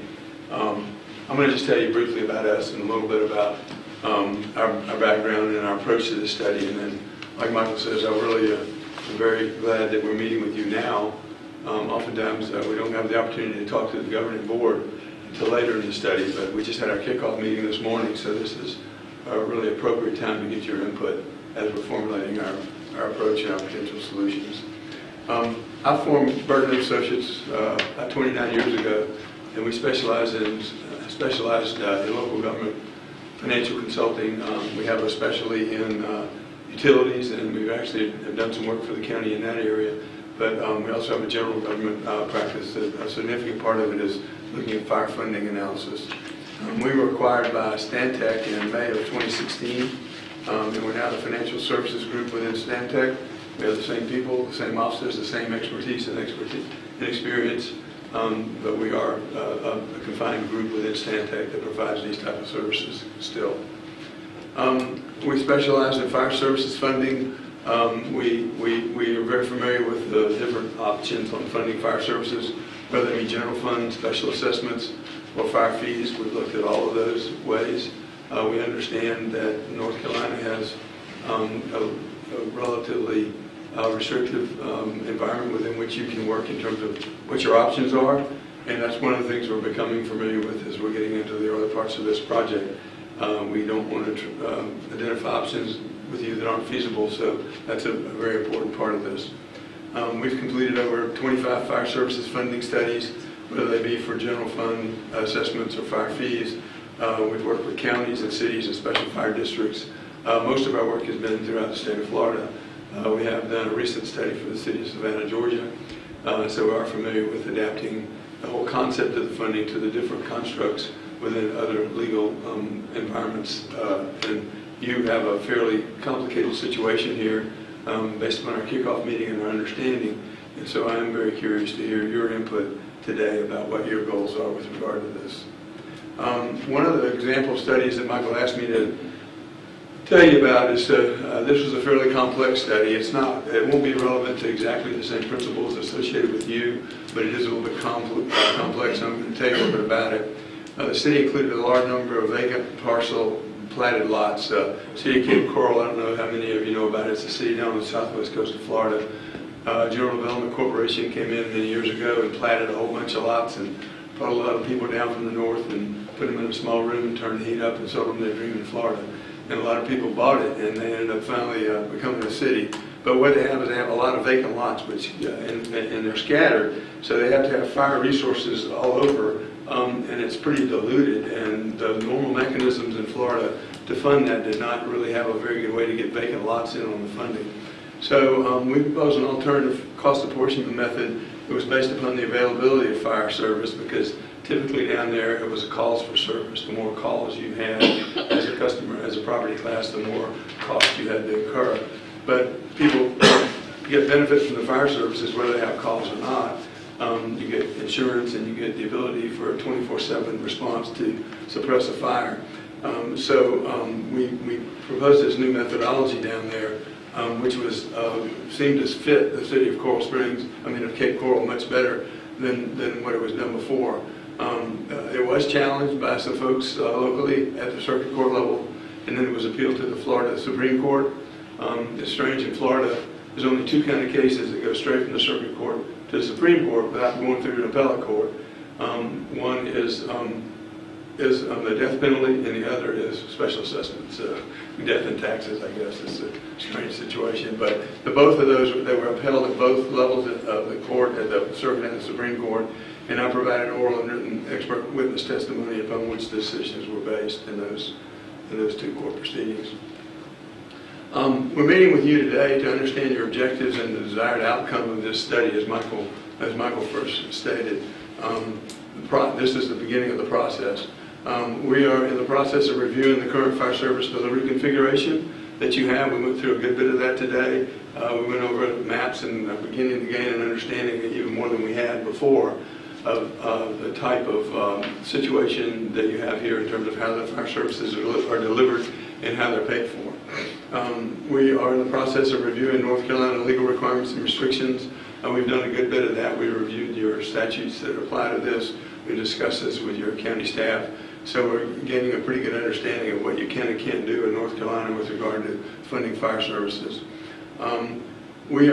I'm going to just tell you briefly about us and a little bit about our background and our approach to this study. And then, like Michael says, I'm very glad that we're meeting with you now. Oftentimes, we don't have the opportunity to talk to the governing board until later in the study, but we just had our kickoff meeting this morning, so this is a really appropriate time to get your input as we're formulating our approach and our potential solutions. I formed Burton Associates 29 years ago, and we specialized in local government financial consulting. We have a specialty in utilities, and we've actually have done some work for the county in that area. But we also have a general government practice. A significant part of it is looking at fire funding analysis. We were acquired by Stantec in May of 2016, and we're now the financial services group within Stantec. We have the same people, the same officers, the same expertise and experience, but we are a confined group within Stantec that provides these type of services still. We specialize in fire services funding. We are very familiar with the different options on funding fire services, whether it be general fund, special assessments, or fire fees. We've looked at all of those ways. We understand that North Carolina has a relatively restrictive environment within which you can work in terms of what your options are, and that's one of the things we're becoming familiar with as we're getting into the early parts of this project. We don't want to identify options with you that aren't feasible, so that's a very important part of this. We've completed over 25 fire services funding studies, whether they be for general fund assessments or fire fees. We've worked with counties and cities and special fire districts. Most of our work has been throughout the state of Florida. We have done a recent study for the city of Savannah, Georgia, so we are familiar with adapting the whole concept of the funding to the different constructs within other legal environments. And you have a fairly complicated situation here based upon our kickoff meeting and our understanding. And so I am very curious to hear your input today about what your goals are with regard to this. One of the example studies that Michael asked me to tell you about is this was a fairly complex study. It won't be relevant to exactly the same principles associated with you, but it is a little bit complex. I'm going to tell you a little bit about it. The city included a large number of vacant parcel platted lots. City of Cape Coral, I don't know how many of you know about it. It's a city down on the southwest coast of Florida. General Development Corporation came in many years ago and platted a whole bunch of lots and brought a lot of people down from the north and put them in a small room and turned the heat up and sold them their dream in Florida. And a lot of people bought it, and they ended up finally becoming a city. But what they have is they have a lot of vacant lots, which and they're scattered, so they have to have fire resources all over, and it's pretty diluted. And the normal mechanisms in Florida to fund that did not really have a very good way to get vacant lots in on the funding. So we proposed an alternative cost apportionment method. It was based upon the availability of fire service, because typically down there it was a calls for service. The more calls you had as a customer, as a property class, the more cost you had to incur. But people get benefit from the fire services whether they have calls or not. You get insurance and you get the ability for a 24/7 response to suppress a fire. We proposed this new methodology down there, which seemed to fit the city of Cape Coral much better than what it was done before. It was challenged by some folks locally at the circuit court level, and then it was appealed to the Florida Supreme Court. It's strange, in Florida, there's only two kind of cases that go straight from the circuit court to the Supreme Court without going through an appellate court. One is the death penalty, and the other is special assessments, death and taxes, I guess. It's a strange situation, but both of those, they were upheld at both levels of the court, at the circuit and the Supreme Court, and I provided oral and written expert witness testimony upon which decisions were based in those two court proceedings. We're meeting with you today to understand your objectives and the desired outcome of this study, as Michael first stated. This is the beginning of the process. We are in the process of reviewing the current fire service delivery configuration that you have. We went through a good bit of that today. We went over maps and beginning to gain an understanding, even more than we had before, of the type of situation that you have here in terms of how the fire services are delivered and how they're paid for. We are in the process of reviewing North Carolina legal requirements and restrictions. We've done a good bit of that. We reviewed your statutes that apply to this. We discussed this with your county staff. So we're gaining a pretty good understanding of what you can and can't do in North Carolina with regard to funding fire services. We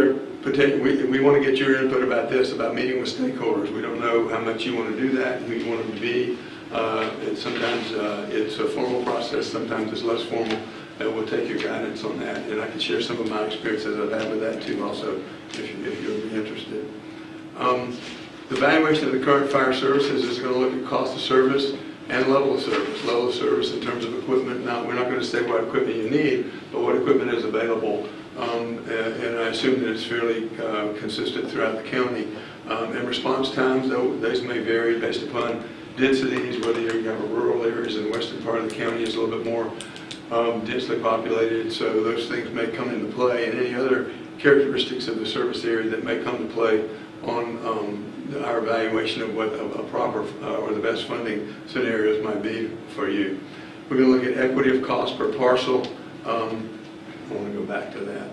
want to get your input about this, about meeting with stakeholders. We don't know how much you want to do that, who you want them to be. And sometimes it's a formal process, sometimes it's less formal. And we'll take your guidance on that. And I can share some of my experiences I've had with that too also, if you'll be interested. The evaluation of the current fire services is going to look at cost of service and level of service. Level of service in terms of equipment. Now, we're not going to say what equipment you need, but what equipment is available. And I assume that it's fairly consistent throughout the county. And response times, those may vary based upon densities, whether you have rural areas in the western part of the county is a little bit more densely populated, so those things may come into play, and any other characteristics of the service area that may come to play on our evaluation of what a proper or the best funding scenarios might be for you. We're going to look at equity of cost per parcel. I want to go back to that.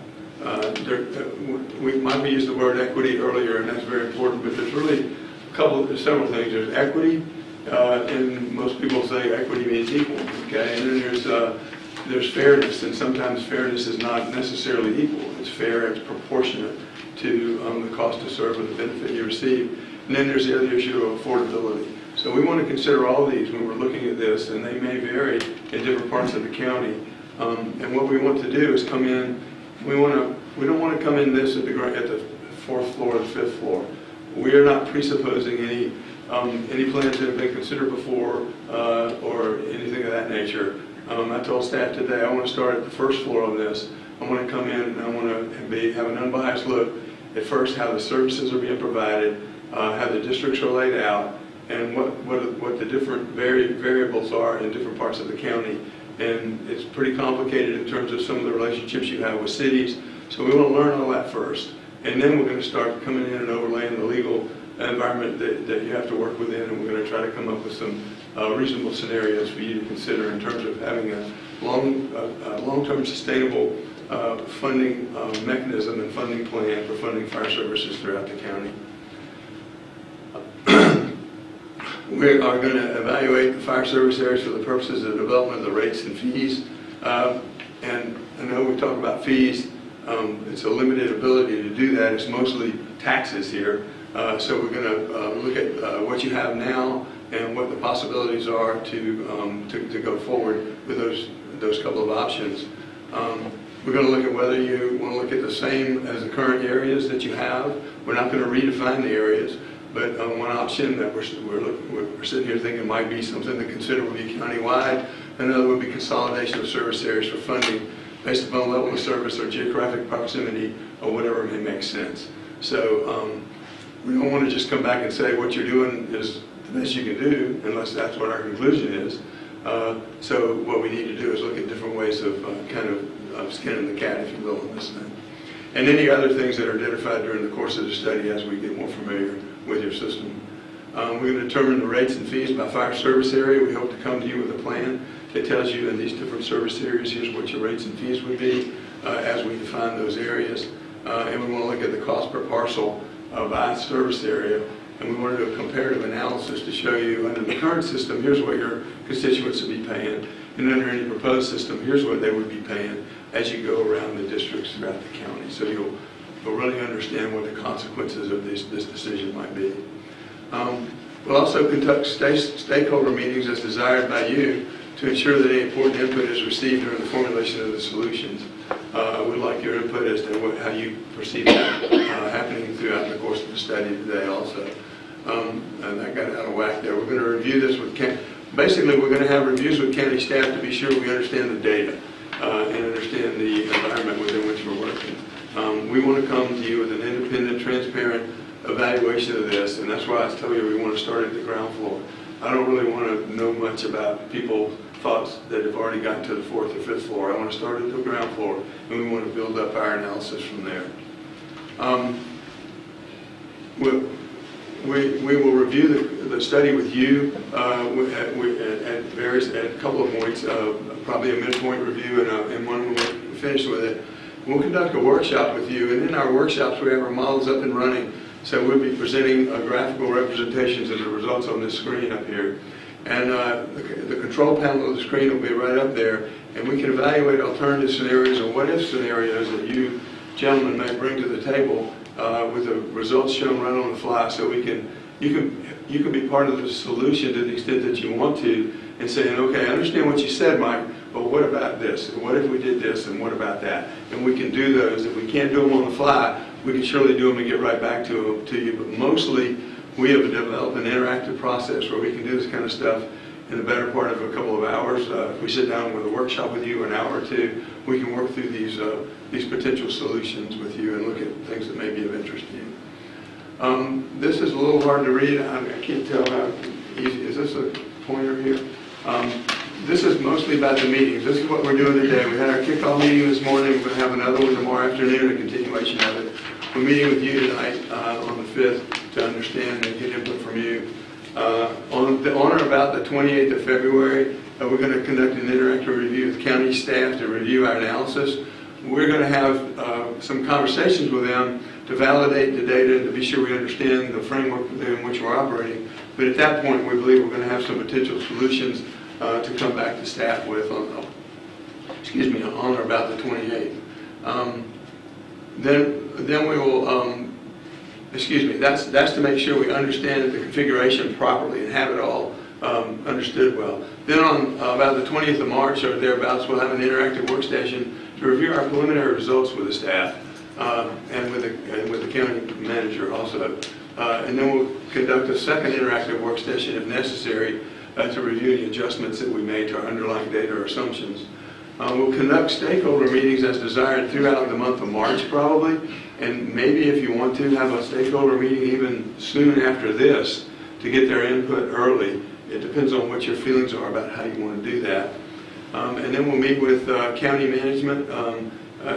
We might have used the word equity earlier, and that's very important, but there's really several things. There's equity, and most people say equity means equal, okay? And then there's fairness, and sometimes fairness is not necessarily equal. It's fair, it's proportionate to the cost to serve or the benefit you receive. And then there's the other issue of affordability. So we want to consider all these when we're looking at this, and they may vary in different parts of the county. And what we want to do is come in, we don't want to come in this at the fourth floor or the fifth floor. We are not presupposing any plans that have been considered before or anything of that nature. I told staff today I want to start at the first floor on this. I want to come in and I want to have an unbiased look at first how the services are being provided, how the districts are laid out, and what the different variables are in different parts of the county. And it's pretty complicated in terms of some of the relationships you have with cities. So we want to learn all that first. And then we're going to start coming in and overlaying the legal environment that you have to work within, and we're going to try to come up with some reasonable scenarios for you to consider in terms of having a long-term sustainable funding mechanism and funding plan for funding fire services throughout the county. We are going to evaluate the fire service areas for the purposes of the development of the rates and fees. And I know we talk about fees. It's a limited ability to do that. It's mostly taxes here. So we're going to look at what you have now and what the possibilities are to go forward with those couple of options. We're going to look at whether you want to look at the same as the current areas that you have. We're not going to redefine the areas, but one option that we're sitting here thinking might be something to consider would be countywide. Another would be consolidation of service areas for funding based upon level of service or geographic proximity or whatever may make sense. So we don't want to just come back and say what you're doing is the best you can do unless that's what our conclusion is. So what we need to do is look at different ways of kind of skinning the cat, if you will, on this thing. And any other things that are identified during the course of the study as we get more familiar with your system. We're going to determine the rates and fees by fire service area. We hope to come to you with a plan that tells you in these different service areas, here's what your rates and fees would be as we define those areas. And we want to look at the cost per parcel by service area. And we want to do a comparative analysis to show you under the current system, here's what your constituents would be paying. And under any proposed system, here's what they would be paying as you go around the districts throughout the county. So you'll really understand what the consequences of this decision might be. We'll also conduct stakeholder meetings as desired by you to ensure that any important input is received during the formulation of the solutions. We'd like your input as to how you perceive that happening throughout the course of the study today also. And I got out of whack there. We're going to review this with basically we're going to have reviews with county staff to be sure we understand the data and understand the environment within which we're working. We want to come to you with an independent, transparent evaluation of this, and that's why I tell you we want to start at the ground floor. I don't really want to know much about people's thoughts that have already gotten to the fourth or fifth floor. I want to start at the ground floor, and we want to build up our analysis from there. We will review the study with you at a couple of points, probably a midpoint review and one when we're finished with it. We'll conduct a workshop with you, and in our workshops we have our models up and running, so we'll be presenting graphical representations of the results on this screen up here. And the control panel of the screen will be right up there, and we can evaluate alternative scenarios or what-if scenarios that you gentlemen may bring to the table with the results shown right on the fly, so you can be part of the solution to the extent that you want to, and saying, okay, I understand what you said, Mike, but what about this? And what if we did this? And what about that? And we can do those. If we can't do them on the fly, we can surely do them and get right back to you. But mostly, we have developed an interactive process where we can do this kind of stuff in the better part of a couple of hours. If we sit down with a workshop with you, an hour or two, we can work through these potential solutions with you and look at things that may be of interest to you. This is a little hard to read. I can't tell how easy. Is this a pointer here? This is mostly about the meetings. This is what we're doing today. We had our kickoff meeting this morning. We're going to have another one tomorrow afternoon, a continuation of it. We're meeting with you tonight on the 5th to understand and get input from you. On or about the 28th of February, we're going to conduct an interactive review with county staff to review our analysis. We're going to have some conversations with them to validate the data and to be sure we understand the framework within which we're operating. But at that point, we believe we're going to have some potential solutions to come back to staff with on or about the 28th. Then we will, that's to make sure we understand the configuration properly and have it all understood well. Then on about the 20th of March or thereabouts, we'll have an interactive workstation to review our preliminary results with the staff and with the county manager also. And then we'll conduct a second interactive workstation if necessary to review the adjustments that we made to our underlying data or assumptions. We'll conduct stakeholder meetings as desired throughout the month of March probably, and maybe if you want to have a stakeholder meeting even soon after this to get their input early. It depends on what your feelings are about how you want to do that. And then we'll meet with county management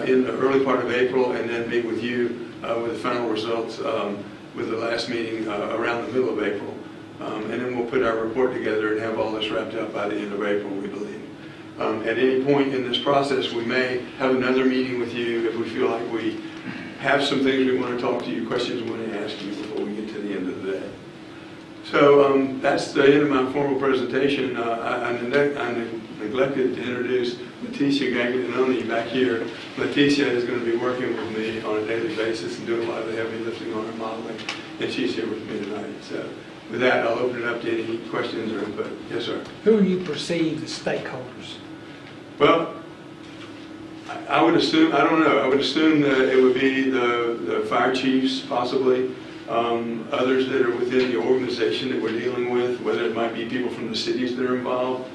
in the early part of April, and then meet with you with the final results with the last meeting around the middle of April. And then we'll put our report together and have all this wrapped up by the end of April, we believe. At any point in this process, we may have another meeting with you if we feel like we have some things we want to talk to you, questions we want to ask you before we get to the end of the day. So that's the end of my formal presentation. I neglected to introduce Leticia Gaglianoni back here. Leticia is going to be working with me on a daily basis and doing a lot of the heavy lifting on our modeling, and she's here with me tonight. So with that, I'll open it up to any questions or input. Yes, sir. Who you perceive as stakeholders? Well, I would assume, I don't know, I would assume that it would be the fire chiefs, possibly, others that are within the organization that we're dealing with, whether it might be people from the cities that are involved.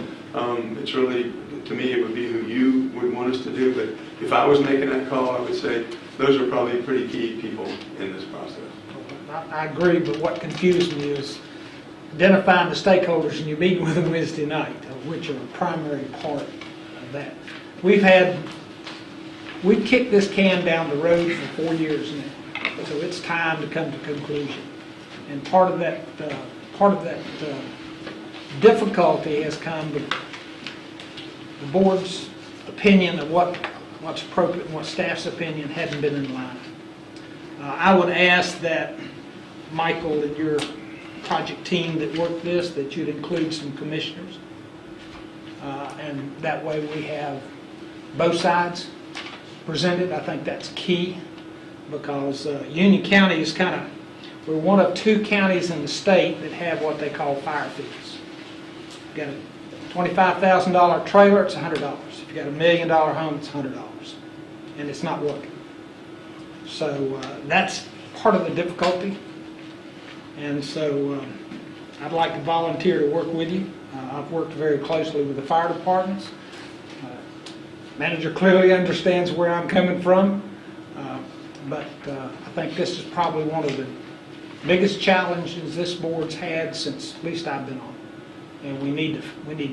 It's really, to me, it would be who you would want us to do, but if I was making that call, I would say those are probably pretty key people in this process. I agree, but what confused me is identifying the stakeholders and you're meeting with them Wednesday night, which are a primary part of that. We've kicked this can down the road for 4 years now, so it's time to come to conclusion. And part of that difficulty has come with the board's opinion of what's appropriate and what staff's opinion hadn't been in line. I would ask that Michael and your project team that worked this, that you'd include some commissioners. And that way we have both sides presented. I think that's key because Union County is we're one of 2 counties in the state that have what they call fire fees. If you got a $25,000 trailer, it's $100. If you got $1 million home, it's $100. And it's not working. So that's part of the difficulty. And so I'd like to volunteer to work with you. I've worked very closely with the fire departments. Manager clearly understands where I'm coming from, but I think this is probably one of the biggest challenges this board's had since at least I've been on, and we need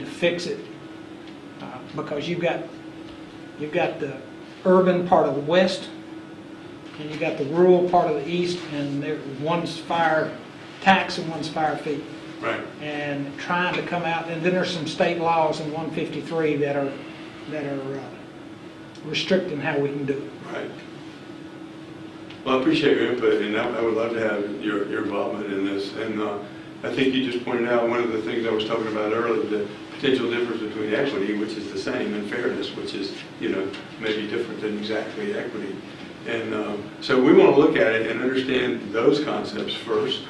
to fix it because you've got the urban part of the west, and you've got the rural part of the east, and one's fire tax and one's fire fee. Right. and trying to come out, and then there's some state laws in 153 that are restricting how we can do it. Right. Well, I appreciate your input, and I would love to have your involvement in this. And I think you just pointed out one of the things I was talking about earlier, the potential difference between equity, which is the same, and fairness, which is, maybe different than exactly equity. And so we want to look at it and understand those concepts first.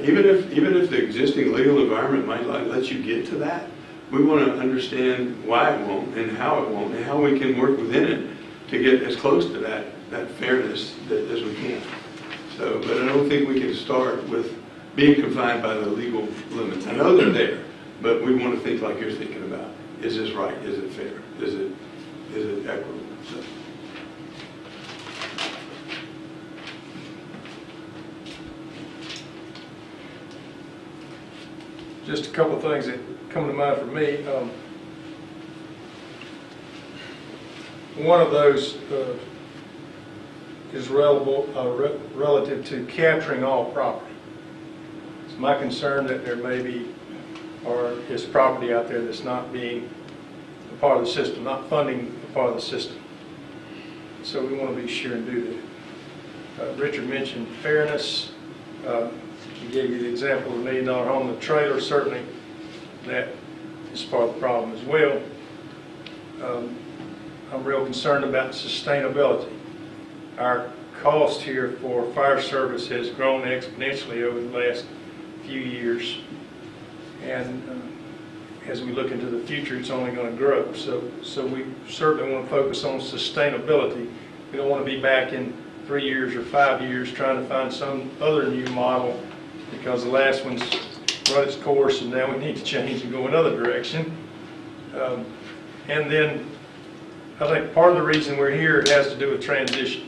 Even if the existing legal environment might let you get to that, we want to understand why it won't and how it won't and how we can work within it to get as close to that fairness as we can. So, but I don't think we can start with being confined by the legal limits. I know they're there, but we want to think like you're thinking about. Is this right? Is it fair? Is it equitable? So. Just a couple of things that come to mind for me. One of those is relative to capturing all property. It's my concern that there may be, or is property out there that's not being a part of the system, not funding a part of the system. So we want to be sure and do that. Richard mentioned fairness. He gave you the example of the $1 million home. The trailer, certainly that is part of the problem as well. I'm real concerned about sustainability. Our cost here for fire service has grown exponentially over the last few years. And as we look into the future, it's only going to grow. So we certainly want to focus on sustainability. We don't want to be back in 3 years or 5 years trying to find some other new model, because the last one's run its course and now we need to change and go another direction. And then I think part of the reason we're here has to do with transition.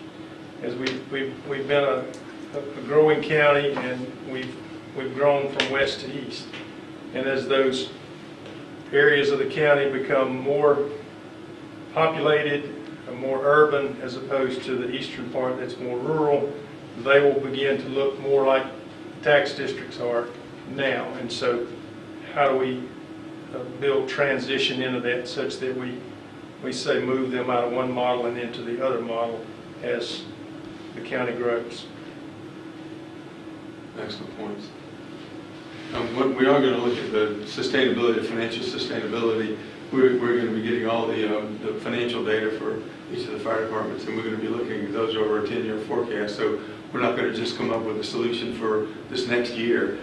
As we've been a growing county, and we've grown from west to east. And as those areas of the county become more populated, more urban, as opposed to the eastern part that's more rural, they will begin to look more like tax districts are now. And so how do we build transition into that such that we say move them out of one model and into the other model as the county grows? Excellent points. We are going to look at the sustainability, financial sustainability. We're going to be getting all the financial data for each of the fire departments, and we're going to be looking at those over a 10-year forecast. So we're not going to just come up with a solution for this next year,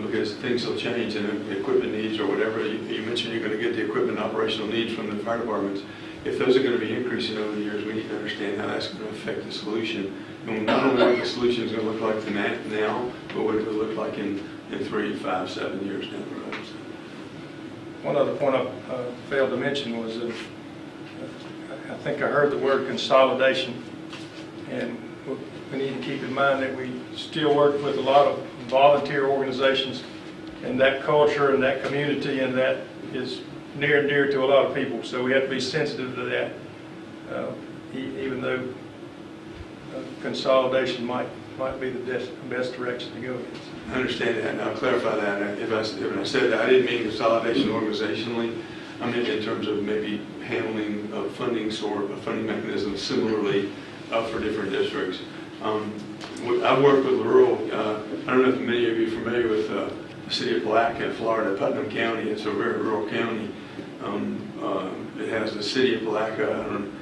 because things will change and equipment needs or whatever. You mentioned you're going to get the equipment operational needs from the fire departments. If those are going to be increasing over the years, we need to understand how that's going to affect the solution. And not only what the solution is going to look like now, but what it will look like in 3, 5, 7 years down the road. So. One other point I failed to mention was that I think I heard the word consolidation, and we need to keep in mind that we still work with a lot of volunteer organizations, and that culture and that community and that is near and dear to a lot of people. So we have to be sensitive to that, even though consolidation might be the best direction to go. I understand that, and I'll clarify that. If I said that, I didn't mean consolidation organizationally. I meant in terms of maybe handling a funding mechanism similarly for different districts. I've worked with rural, I don't know if many of you are familiar with the city of Palatka, Florida, Putnam County. It's a very rural county. It has the city of Palatka. I don't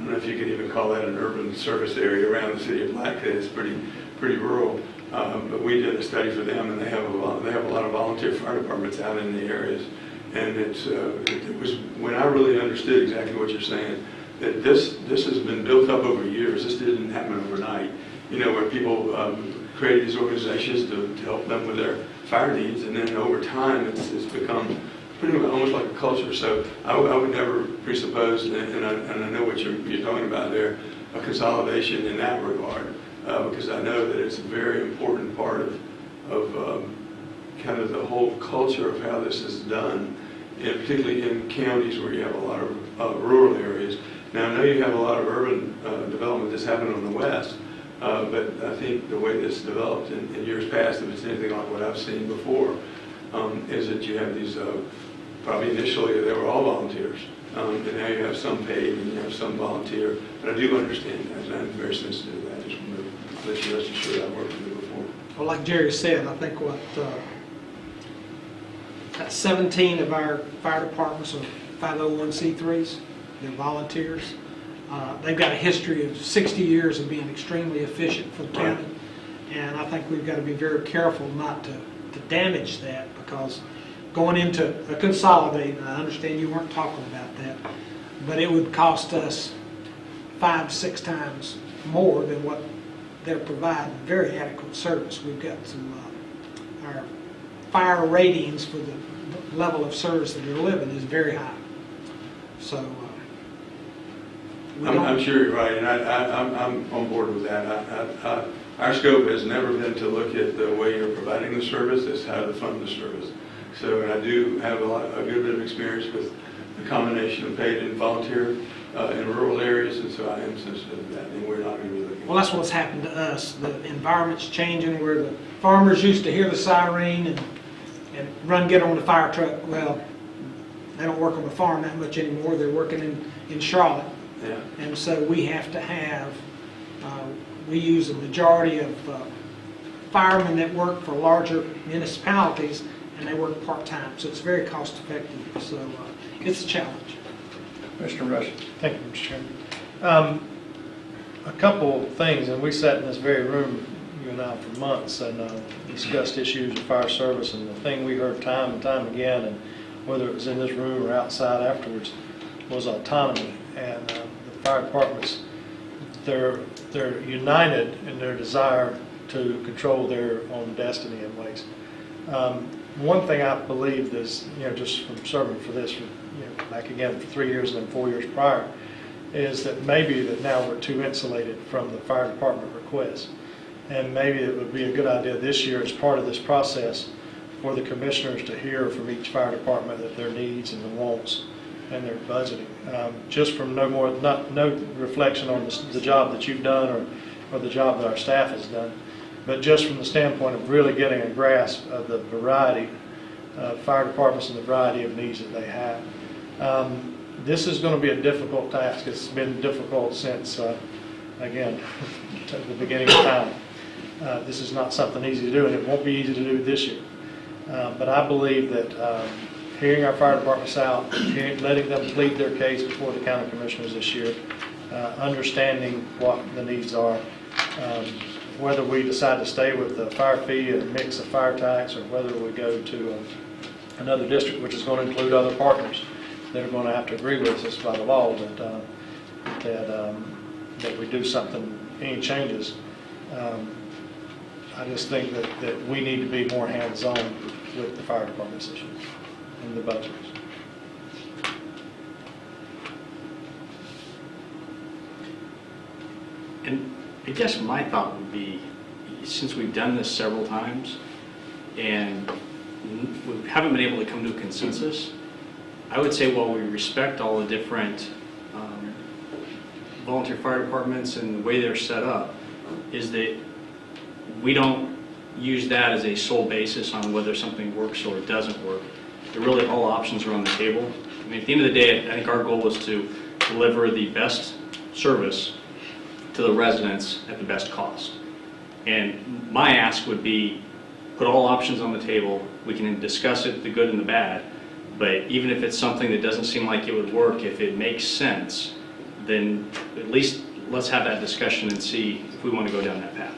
know if you could even call that an urban service area around the city of Palatka. It's pretty rural. But we did a study for them, and they have a lot of volunteer fire departments out in the areas. And it was when I really understood exactly what you're saying, that this has been built up over years. This didn't happen overnight. Where people created these organizations to help them with their fire needs, and then over time it's become pretty much almost like a culture. So I would never presuppose, and I know what you're talking about there, a consolidation in that regard, because I know that it's a very important part of kind of the whole culture of how this is done, and particularly in counties where you have a lot of rural areas. Now, I know you have a lot of urban development that's happened on the west, but I think the way this developed in years past, if it's anything like what I've seen before, is that you have these, probably initially they were all volunteers, and now you have some paid and you have some volunteer. But I do understand that, and I'm very sensitive to that. I just want to let you rest assured I've worked with it before. Well, like Jerry said, I think that 17 of our fire departments are 501c3s. They're volunteers. They've got a history of 60 years of being extremely efficient for the county. And I think we've got to be very careful not to damage that, because going into a consolidate, and I understand you weren't talking about that, but it would cost us 5 to 6 times more than what they're providing. Very adequate service. We've got some, our fire ratings for the level of service that they're delivering is very high. So, I'm sure you're right, and I'm on board with that. Our scope has never been to look at the way you're providing the service, it's how to fund the service. So, and I do have a good bit of experience with the combination of paid and volunteer in rural areas, and so I am sensitive to that, and we're not going to be looking. well, that's what's happened to us. The environment's changing, where the farmers used to hear the siren and run get on the fire truck. Well, they don't work on the farm that much anymore. They're working in Charlotte. Yeah. And so we have to have, we use a majority of firemen that work for larger municipalities, and they work part-time. So it's very cost-effective. So it's a challenge. Mr. Rush. Thank you, Mr. Chairman. A couple things, and we sat in this very room, you and I, for months, and discussed issues of fire service, and the thing we heard time and time again, and whether it was in this room or outside afterwards, was autonomy. And the fire departments, they're united in their desire to control their own destiny in ways. One thing I believe is, just from serving for this, back again for 3 years and then 4 years prior, is that maybe that now we're too insulated from the fire department requests. And maybe it would be a good idea this year, as part of this process, for the commissioners to hear from each fire department that their needs and the wants and their budgeting. Just from no reflection on the job that you've done or the job that our staff has done, but just from the standpoint of really getting a grasp of the variety of fire departments and the variety of needs that they have. This is going to be a difficult task. It's been difficult since, again, the beginning of time. This is not something easy to do, and it won't be easy to do this year. But I believe that hearing our fire departments out, letting them plead their case before the county commissioners this year, understanding what the needs are, whether we decide to stay with the fire fee and mix of fire tax, or whether we go to another district, which is going to include other partners that are going to have to agree with us by the law that we do something, any changes. I just think that we need to be more hands-on with the fire department's issues and the budgets. And I guess my thought would be, since we've done this several times and we haven't been able to come to a consensus, I would say while we respect all the different volunteer fire departments and the way they're set up, is that we don't use that as a sole basis on whether something works or it doesn't work. That really all options are on the table. I mean, at the end of the day, I think our goal is to deliver the best service to the residents at the best cost. And my ask would be, put all options on the table. We can discuss it, the good and the bad, but even if it's something that doesn't seem like it would work, if it makes sense, then at least let's have that discussion and see if we want to go down that path.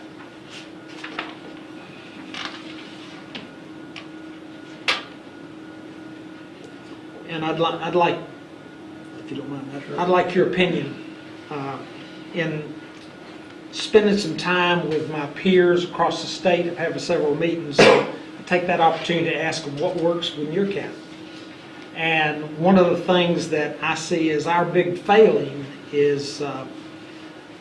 And I'd like, if you don't mind, I'd like your opinion in spending some time with my peers across the state. I've had several meetings. I take that opportunity to ask them what works in your county. And one of the things that I see as our big failing is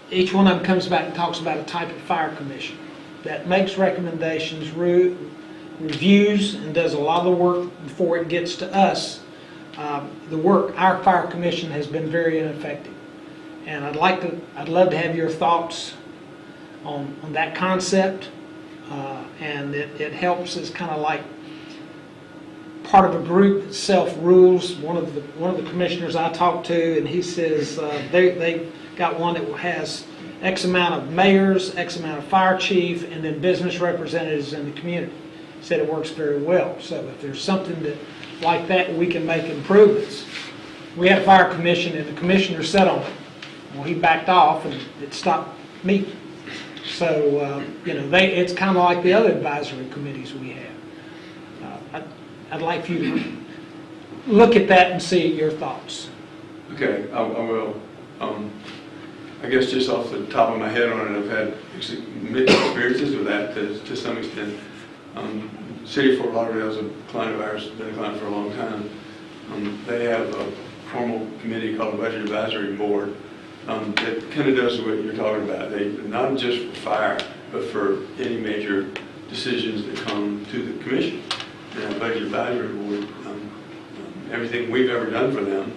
each one of them comes back and talks about a type of fire commission that makes recommendations, reviews, and does a lot of the work before it gets to us. Our fire commission has been very ineffective. And I'd love to have your thoughts on that concept. And it helps as kind of like part of a group that self-rules. One of the commissioners I talked to, and he says they got one that has X amount of mayors, X amount of fire chief, and then business representatives in the community. Said it works very well. So if there's something that like that, we can make improvements. We had a fire commission, and the commissioner sat on it. Well, he backed off, and it stopped meeting. So, it's kind of like the other advisory committees we have. I'd like for you to look at that and see your thoughts. Okay, I will. I guess just off the top of my head on it, I've had mixed experiences with that to some extent. City of Fort Lauderdale is a client of ours, been a client for a long time. They have a formal committee called the Budget Advisory Board that kind of does what you're talking about. They not just for fire, but for any major decisions that come to the commission. And the Budget Advisory Board, everything we've ever done for them,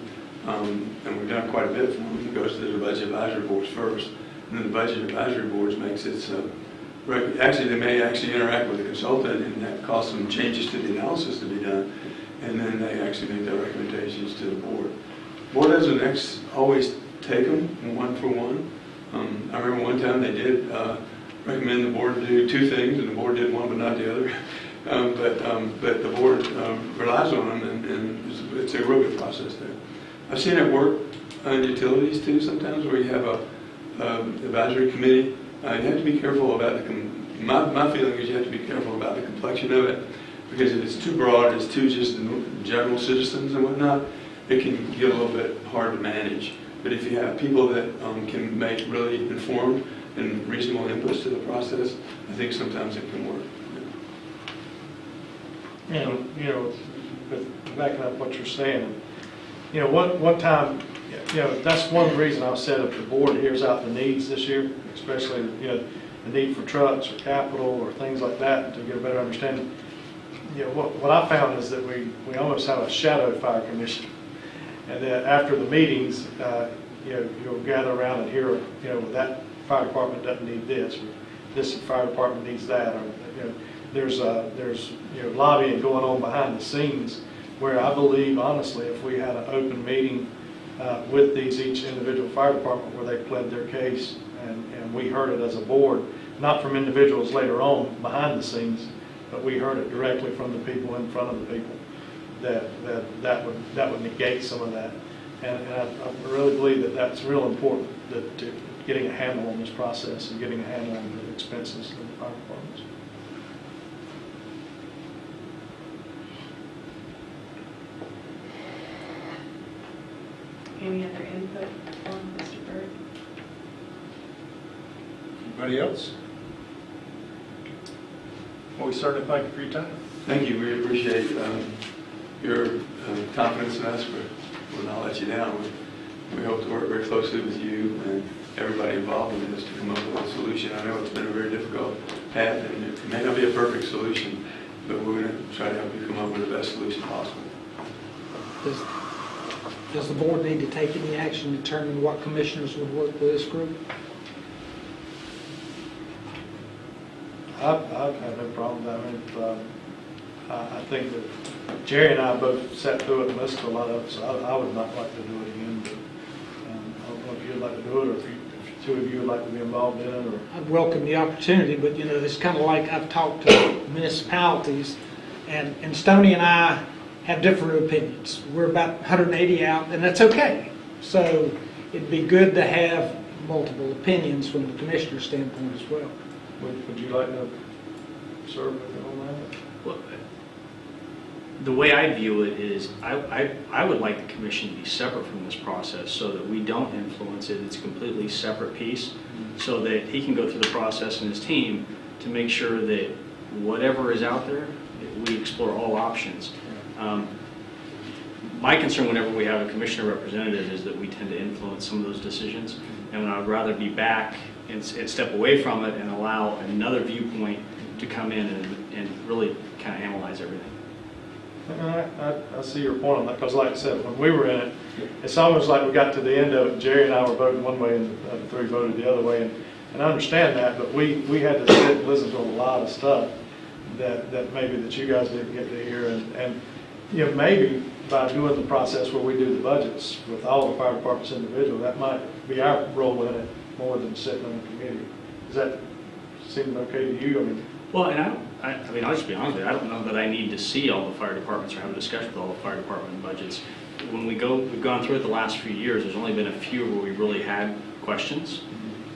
and we've done quite a bit for them, goes to the Budget Advisory Boards first, and then the Budget Advisory Boards makes its actually, they may actually interact with the consultant, and that causes some changes to the analysis to be done, and then they actually make their recommendations to the board. Board doesn't always take them one for one. I remember one time they did recommend the board to do two things, and the board did one but not the other. But the board relies on them, and it's a real good process there. I've seen it work on utilities too sometimes, where you have a advisory committee. You have to be careful about my feeling is you have to be careful about the complexion of it, because if it's too broad, it's too just general citizens and whatnot, it can get a little bit hard to manage. But if you have people that can make really informed and reasonable inputs to the process, I think sometimes it can work. But backing up what you're saying, one time, that's one reason I said if the board hears out the needs this year, especially, the need for trucks or capital or things like that, to get a better understanding. What I found is that we almost have a shadow fire commission. And then after the meetings, you'll gather around and hear, that fire department doesn't need this, or this fire department needs that, or, there's lobbying going on behind the scenes, where I believe, honestly, if we had an open meeting with each individual fire department where they pled their case, and we heard it as a board, not from individuals later on behind the scenes, but we heard it directly from the people in front of the people, that would negate some of that. And I really believe that that's real important, to getting a handle on this process and getting a handle on the expenses of the fire departments. Any other input on Mr. Bird? Anybody else? Well, we certainly thank you for your time. Thank you. We appreciate your confidence in us. We'll not let you down. We hope to work very closely with you and everybody involved in this to come up with a solution. I know it's been a very difficult path, and it may not be a perfect solution, but we're going to try to help you come up with the best solution possible. Does the board need to take any action to determine what commissioners would work with this group? I have no problem with that. I think that Jerry and I both sat through it and listened to a lot of it, so I would not like to do it again. But I don't know if you'd like to do it, or if two of you would like to be involved in it, or. I'd welcome the opportunity, but it's kind of like I've talked to municipalities, and Stoney and I have different opinions. We're about 180 out, and that's okay. So it'd be good to have multiple opinions from the commissioner's standpoint as well. Would you like to serve with it on that? Well, the way I view it is I would like the commission to be separate from this process so that we don't influence it. It's a completely separate piece, so that he can go through the process and his team to make sure that whatever is out there, we explore all options. My concern whenever we have a commissioner representative is that we tend to influence some of those decisions, and I'd rather be back and step away from it and allow another viewpoint to come in and really kind of analyze everything. I see your point on that, because like I said, when we were in it, it's almost like we got to the end of it, Jerry and I were voting one way and the three voted the other way, and I understand that, but we had to sit and listen to a lot of stuff that maybe that you guys didn't get to hear, and you know, maybe by doing the process where we do the budgets with all the fire departments individual, that might be our role in it more than sitting on the committee. Does that seem okay to you? I mean, Well, and I mean, I'll just be honest with you, I don't know that I need to see all the fire departments or have a discussion with all the fire department budgets. When we've gone through it the last few years, there's only been a few where we really had questions.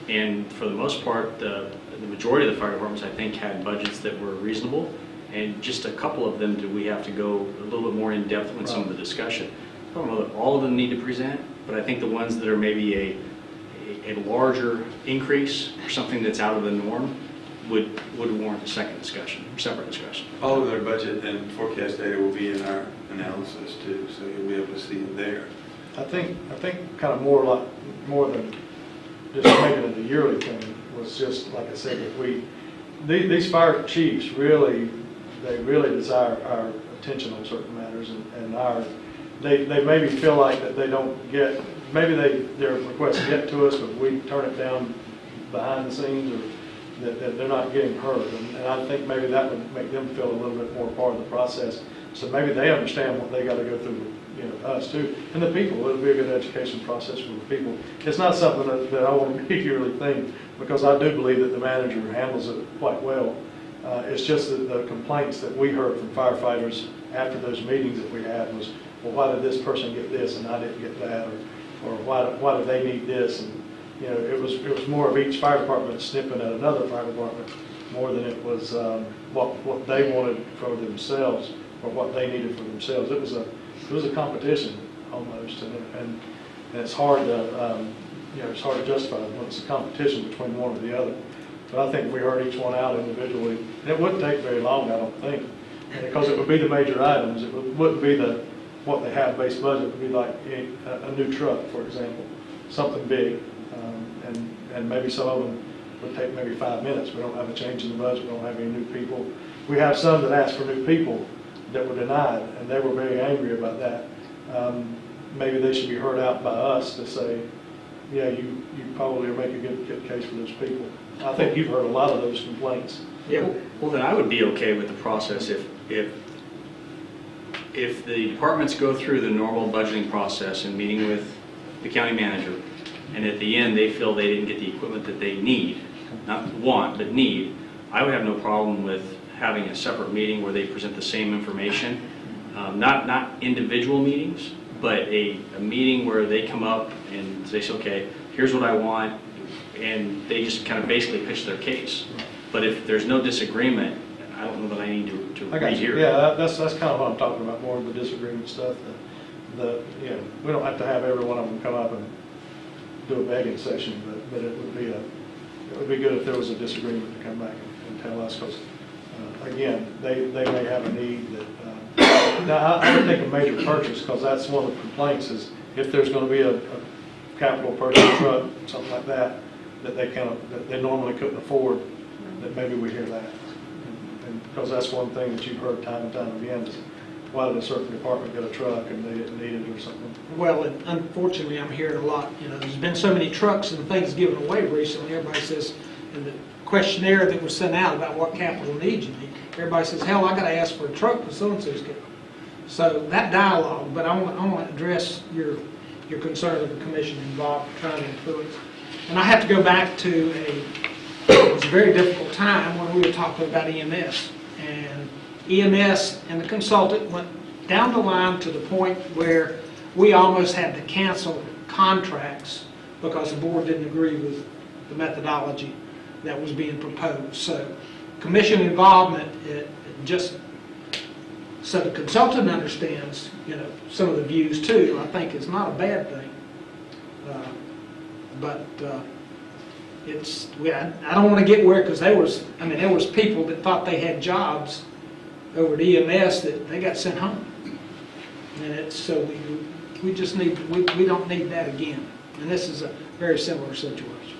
And for the most part, the majority of the fire departments, I think, had budgets that were reasonable. And just a couple of them do we have to go a little bit more in depth with some of the discussion. I don't know that all of them need to present, but I think the ones that are maybe a larger increase or something that's out of the norm would warrant a second discussion, or separate discussion. All of their budget and forecast data will be in our analysis too, so you'll be able to see it there. I think kind of more than just making it a yearly thing was just, like I said, that these fire chiefs really desire our attention on certain matters, and they maybe feel like that they don't get, maybe their requests get to us, but we turn it down behind the scenes, or that they're not getting heard. And I think maybe that would make them feel a little bit more part of the process. So maybe they understand what they got to go through, you know, us too. And the people, it'll be a good education process for the people. It's not something that I want to be a yearly thing, because I do believe that the manager handles it quite well. It's just that the complaints that we heard from firefighters after those meetings that we had was, well, why did this person get this and I didn't get that? Or why do they need this? And, you know, it was more of each fire department snipping at another fire department more than it was what they wanted for themselves or what they needed for themselves. It was a competition almost, and it's hard to it's hard to justify when it's a competition between one or the other. But I think we heard each one out individually, and it wouldn't take very long, I don't think, because it would be the major items. It wouldn't be what they have base budget. It would be like a new truck, for example, something big. And maybe some of them would take maybe 5 minutes. We don't have a change in the budget. We don't have any new people. We have some that asked for new people that were denied, and they were very angry about that. Maybe they should be heard out by us to say, yeah, you probably are making a good case for those people. I think you've heard a lot of those complaints. Yeah. Well, then I would be okay with the process if the departments go through the normal budgeting process and meeting with the county manager, and at the end they feel they didn't get the equipment that they need, not want, but need, I would have no problem with having a separate meeting where they present the same information, not individual meetings, but a meeting where they come up and they say, okay, here's what I want, and they just kind of basically pitch their case. But if there's no disagreement, I don't know that I need to I got you. rehear it. Yeah, that's kind of what I'm talking about, more of the disagreement stuff. We don't have to have every one of them come up and do a begging session, but it would be good if there was a disagreement to come back and tell us, because again, they may have a need that. Now, I would think a major purchase, because that's one of the complaints is if there's going to be a capital purchase truck, something like that that they normally couldn't afford, that maybe we hear that. And because that's one thing that you've heard time and time again is, why did a certain department get a truck and they didn't need it or something? Well, and unfortunately, I'm hearing a lot, there's been so many trucks and things given away recently. Everybody says, in the questionnaire that was sent out about what capital needs you need, everybody says, hell, I got to ask for a truck for so-and-so's got. So that dialogue, but I want to address your concern of the commission involved trying to influence. And I have to go back to it was a very difficult time when we were talking about EMS. And EMS and the consultant went down the line to the point where we almost had to cancel contracts because the board didn't agree with the methodology that was being proposed. So commission involvement, just so the consultant understands, some of the views too, I think is not a bad thing. I don't want to get where, because there was people that thought they had jobs over at EMS that they got sent home. And so we just need, we don't need that again. And this is a very similar situation.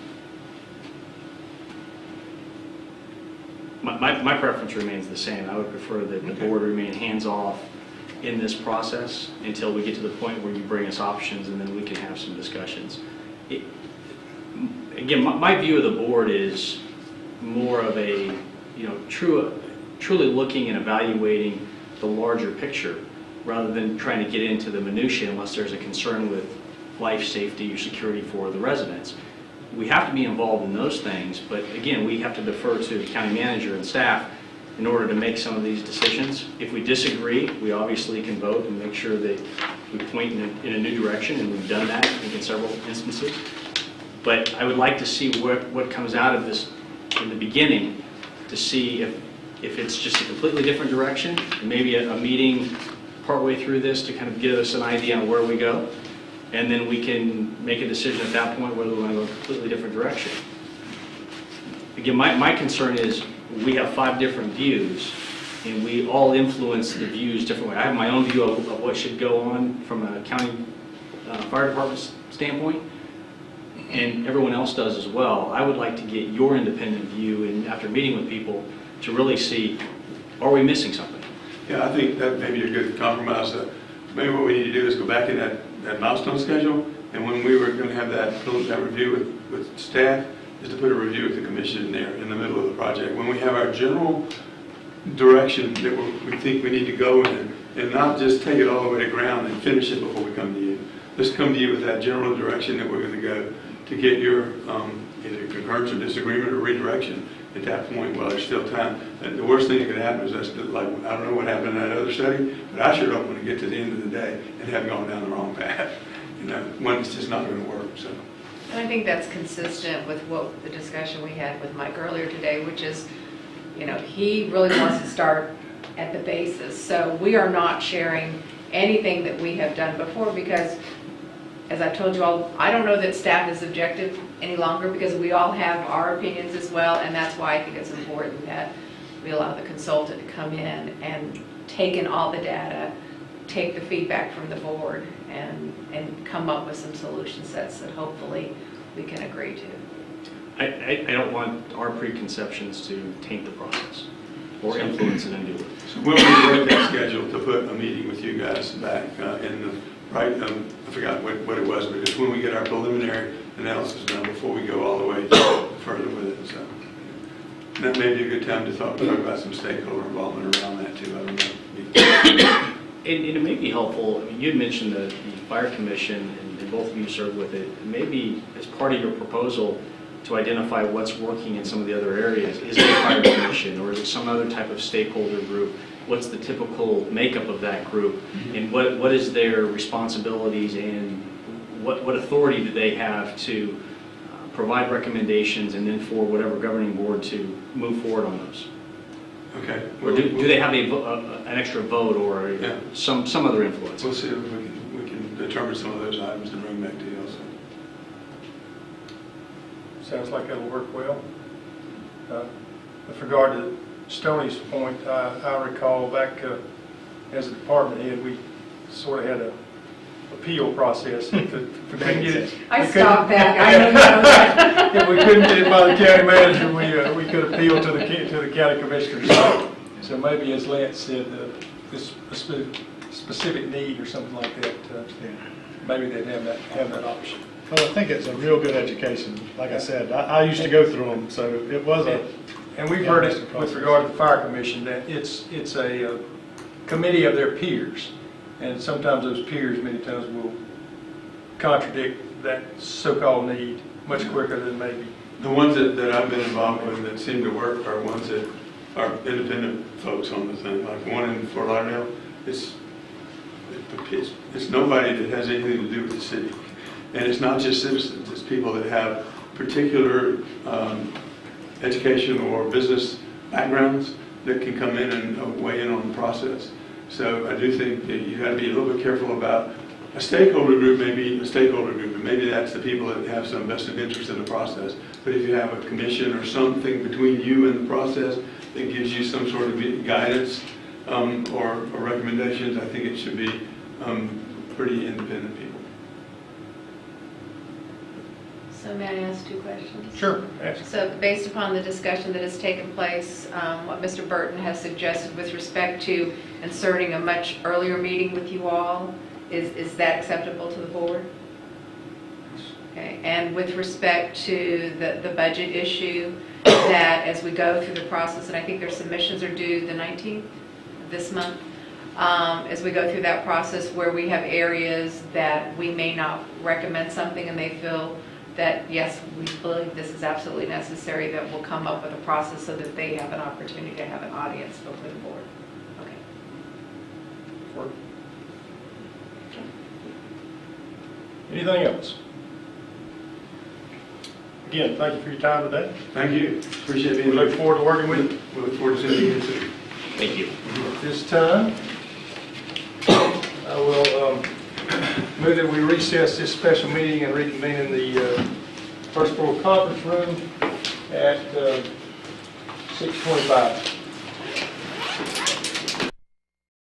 My preference remains the same. I would prefer that the board remain hands-off in this process until we get to the point where you bring us options, and then we can have some discussions. Again, my view of the board is more of a, truly looking and evaluating the larger picture. rather than trying to get into the minutia unless there's a concern with life safety or security for the residents. We have to be involved in those things, but again, we have to defer to the county manager and staff in order to make some of these decisions. If we disagree, we obviously can vote and make sure that we point in a new direction, and we've done that, I think, in several instances. But I would like to see what comes out of this in the beginning, to see if it's just a completely different direction, and maybe a meeting partway through this to kind of give us an idea on where we go. And then we can make a decision at that point whether we want to go a completely different direction. Again, my concern is we have 5 different views, and we all influence the views differently. I have my own view of what should go on from a county fire department standpoint, and everyone else does as well. I would like to get your independent view, and after meeting with people, to really see, are we missing something? Yeah, I think that may be a good compromise. Maybe what we need to do is go back in that milestone schedule, and when we were going to have that review with staff, is to put a review with the commission in there in the middle of the project. When we have our general direction that we think we need to go in, and not just take it all the way to ground and finish it before we come to you. Let's come to you with that general direction that we're going to go to get your either concurrence or disagreement or redirection at that point while there's still time. And the worst thing that could happen is that's like, I don't know what happened in that other study, but I sure don't want to get to the end of the day and have gone down the wrong path. You know, one, it's just not going to work, so. And I think that's consistent with what the discussion we had with Mike earlier today, which is, you know, he really wants to start at the basis. So we are not sharing anything that we have done before because, as I told you all, I don't know that staff is objective any longer because we all have our opinions as well, and that's why I think it's important that we allow the consultant to come in and take in all the data, take the feedback from the board, and come up with some solution sets that hopefully we can agree to. I don't want our preconceptions to taint the process or influence it unduly. So we'll rewrite that schedule to put a meeting with you guys back in the right, I forgot what it was, but it's when we get our preliminary analysis done before we go all the way further with it. So that may be a good time to talk about some stakeholder involvement around that too. I don't know. And it may be helpful, I mean, you had mentioned the fire commission, and both of you served with it. Maybe as part of your proposal to identify what's working in some of the other areas, is it a fire commission or is it some other type of stakeholder group? What's the typical makeup of that group? And what is their responsibilities, and what authority do they have to provide recommendations and then for whatever governing board to move forward on those? Okay. Or do they have an extra vote or Yeah. some other influence? We'll see if we can determine some of those items and bring back to you also. Sounds like it'll work well. With regard to Stoney's point, I recall back as a department head, we sort of had a appeal process. If we couldn't get it, I stopped that, I know you know that. if we couldn't get it by the county manager, we could appeal to the county commissioners. So maybe, as Lance said, this specific need or something like that, maybe they'd have that option. Well, I think it's a real good education. Like I said, I used to go through them, so it was a... And we've heard it with regard to the fire commission, that it's a committee of their peers. And sometimes those peers, many times, will contradict that so-called need much quicker than maybe. The ones that I've been involved with that seem to work are ones that are independent folks on the thing. Like one in Fort Lauderdale, it's nobody that has anything to do with the city. And it's not just citizens, it's people that have particular education or business backgrounds that can come in and weigh in on the process. So I do think that you got to be a little bit careful about a stakeholder group, maybe a stakeholder group, and maybe that's the people that have some vested interest in the process. But if you have a commission or something between you and the process that gives you some sort of guidance or recommendations, I think it should be pretty independent people. So may I ask 2 questions? Sure. So based upon the discussion that has taken place, what Mr. Burton has suggested with respect to inserting a much earlier meeting with you all, is that acceptable to the board? Okay, and with respect to the budget issue, that as we go through the process, and I think their submissions are due the 19th of this month, as we go through that process where we have areas that we may not recommend something and they feel that, yes, we believe this is absolutely necessary, that we'll come up with a process so that they have an opportunity to have an audience before the board. Okay. Anything else? Again, thank you for your time today. Thank you. Appreciate We being look here. forward to working with you. We look forward to seeing you too. Thank you. At this time, I will move that we recess this special meeting and reconvene in the first floor conference room at 6:25.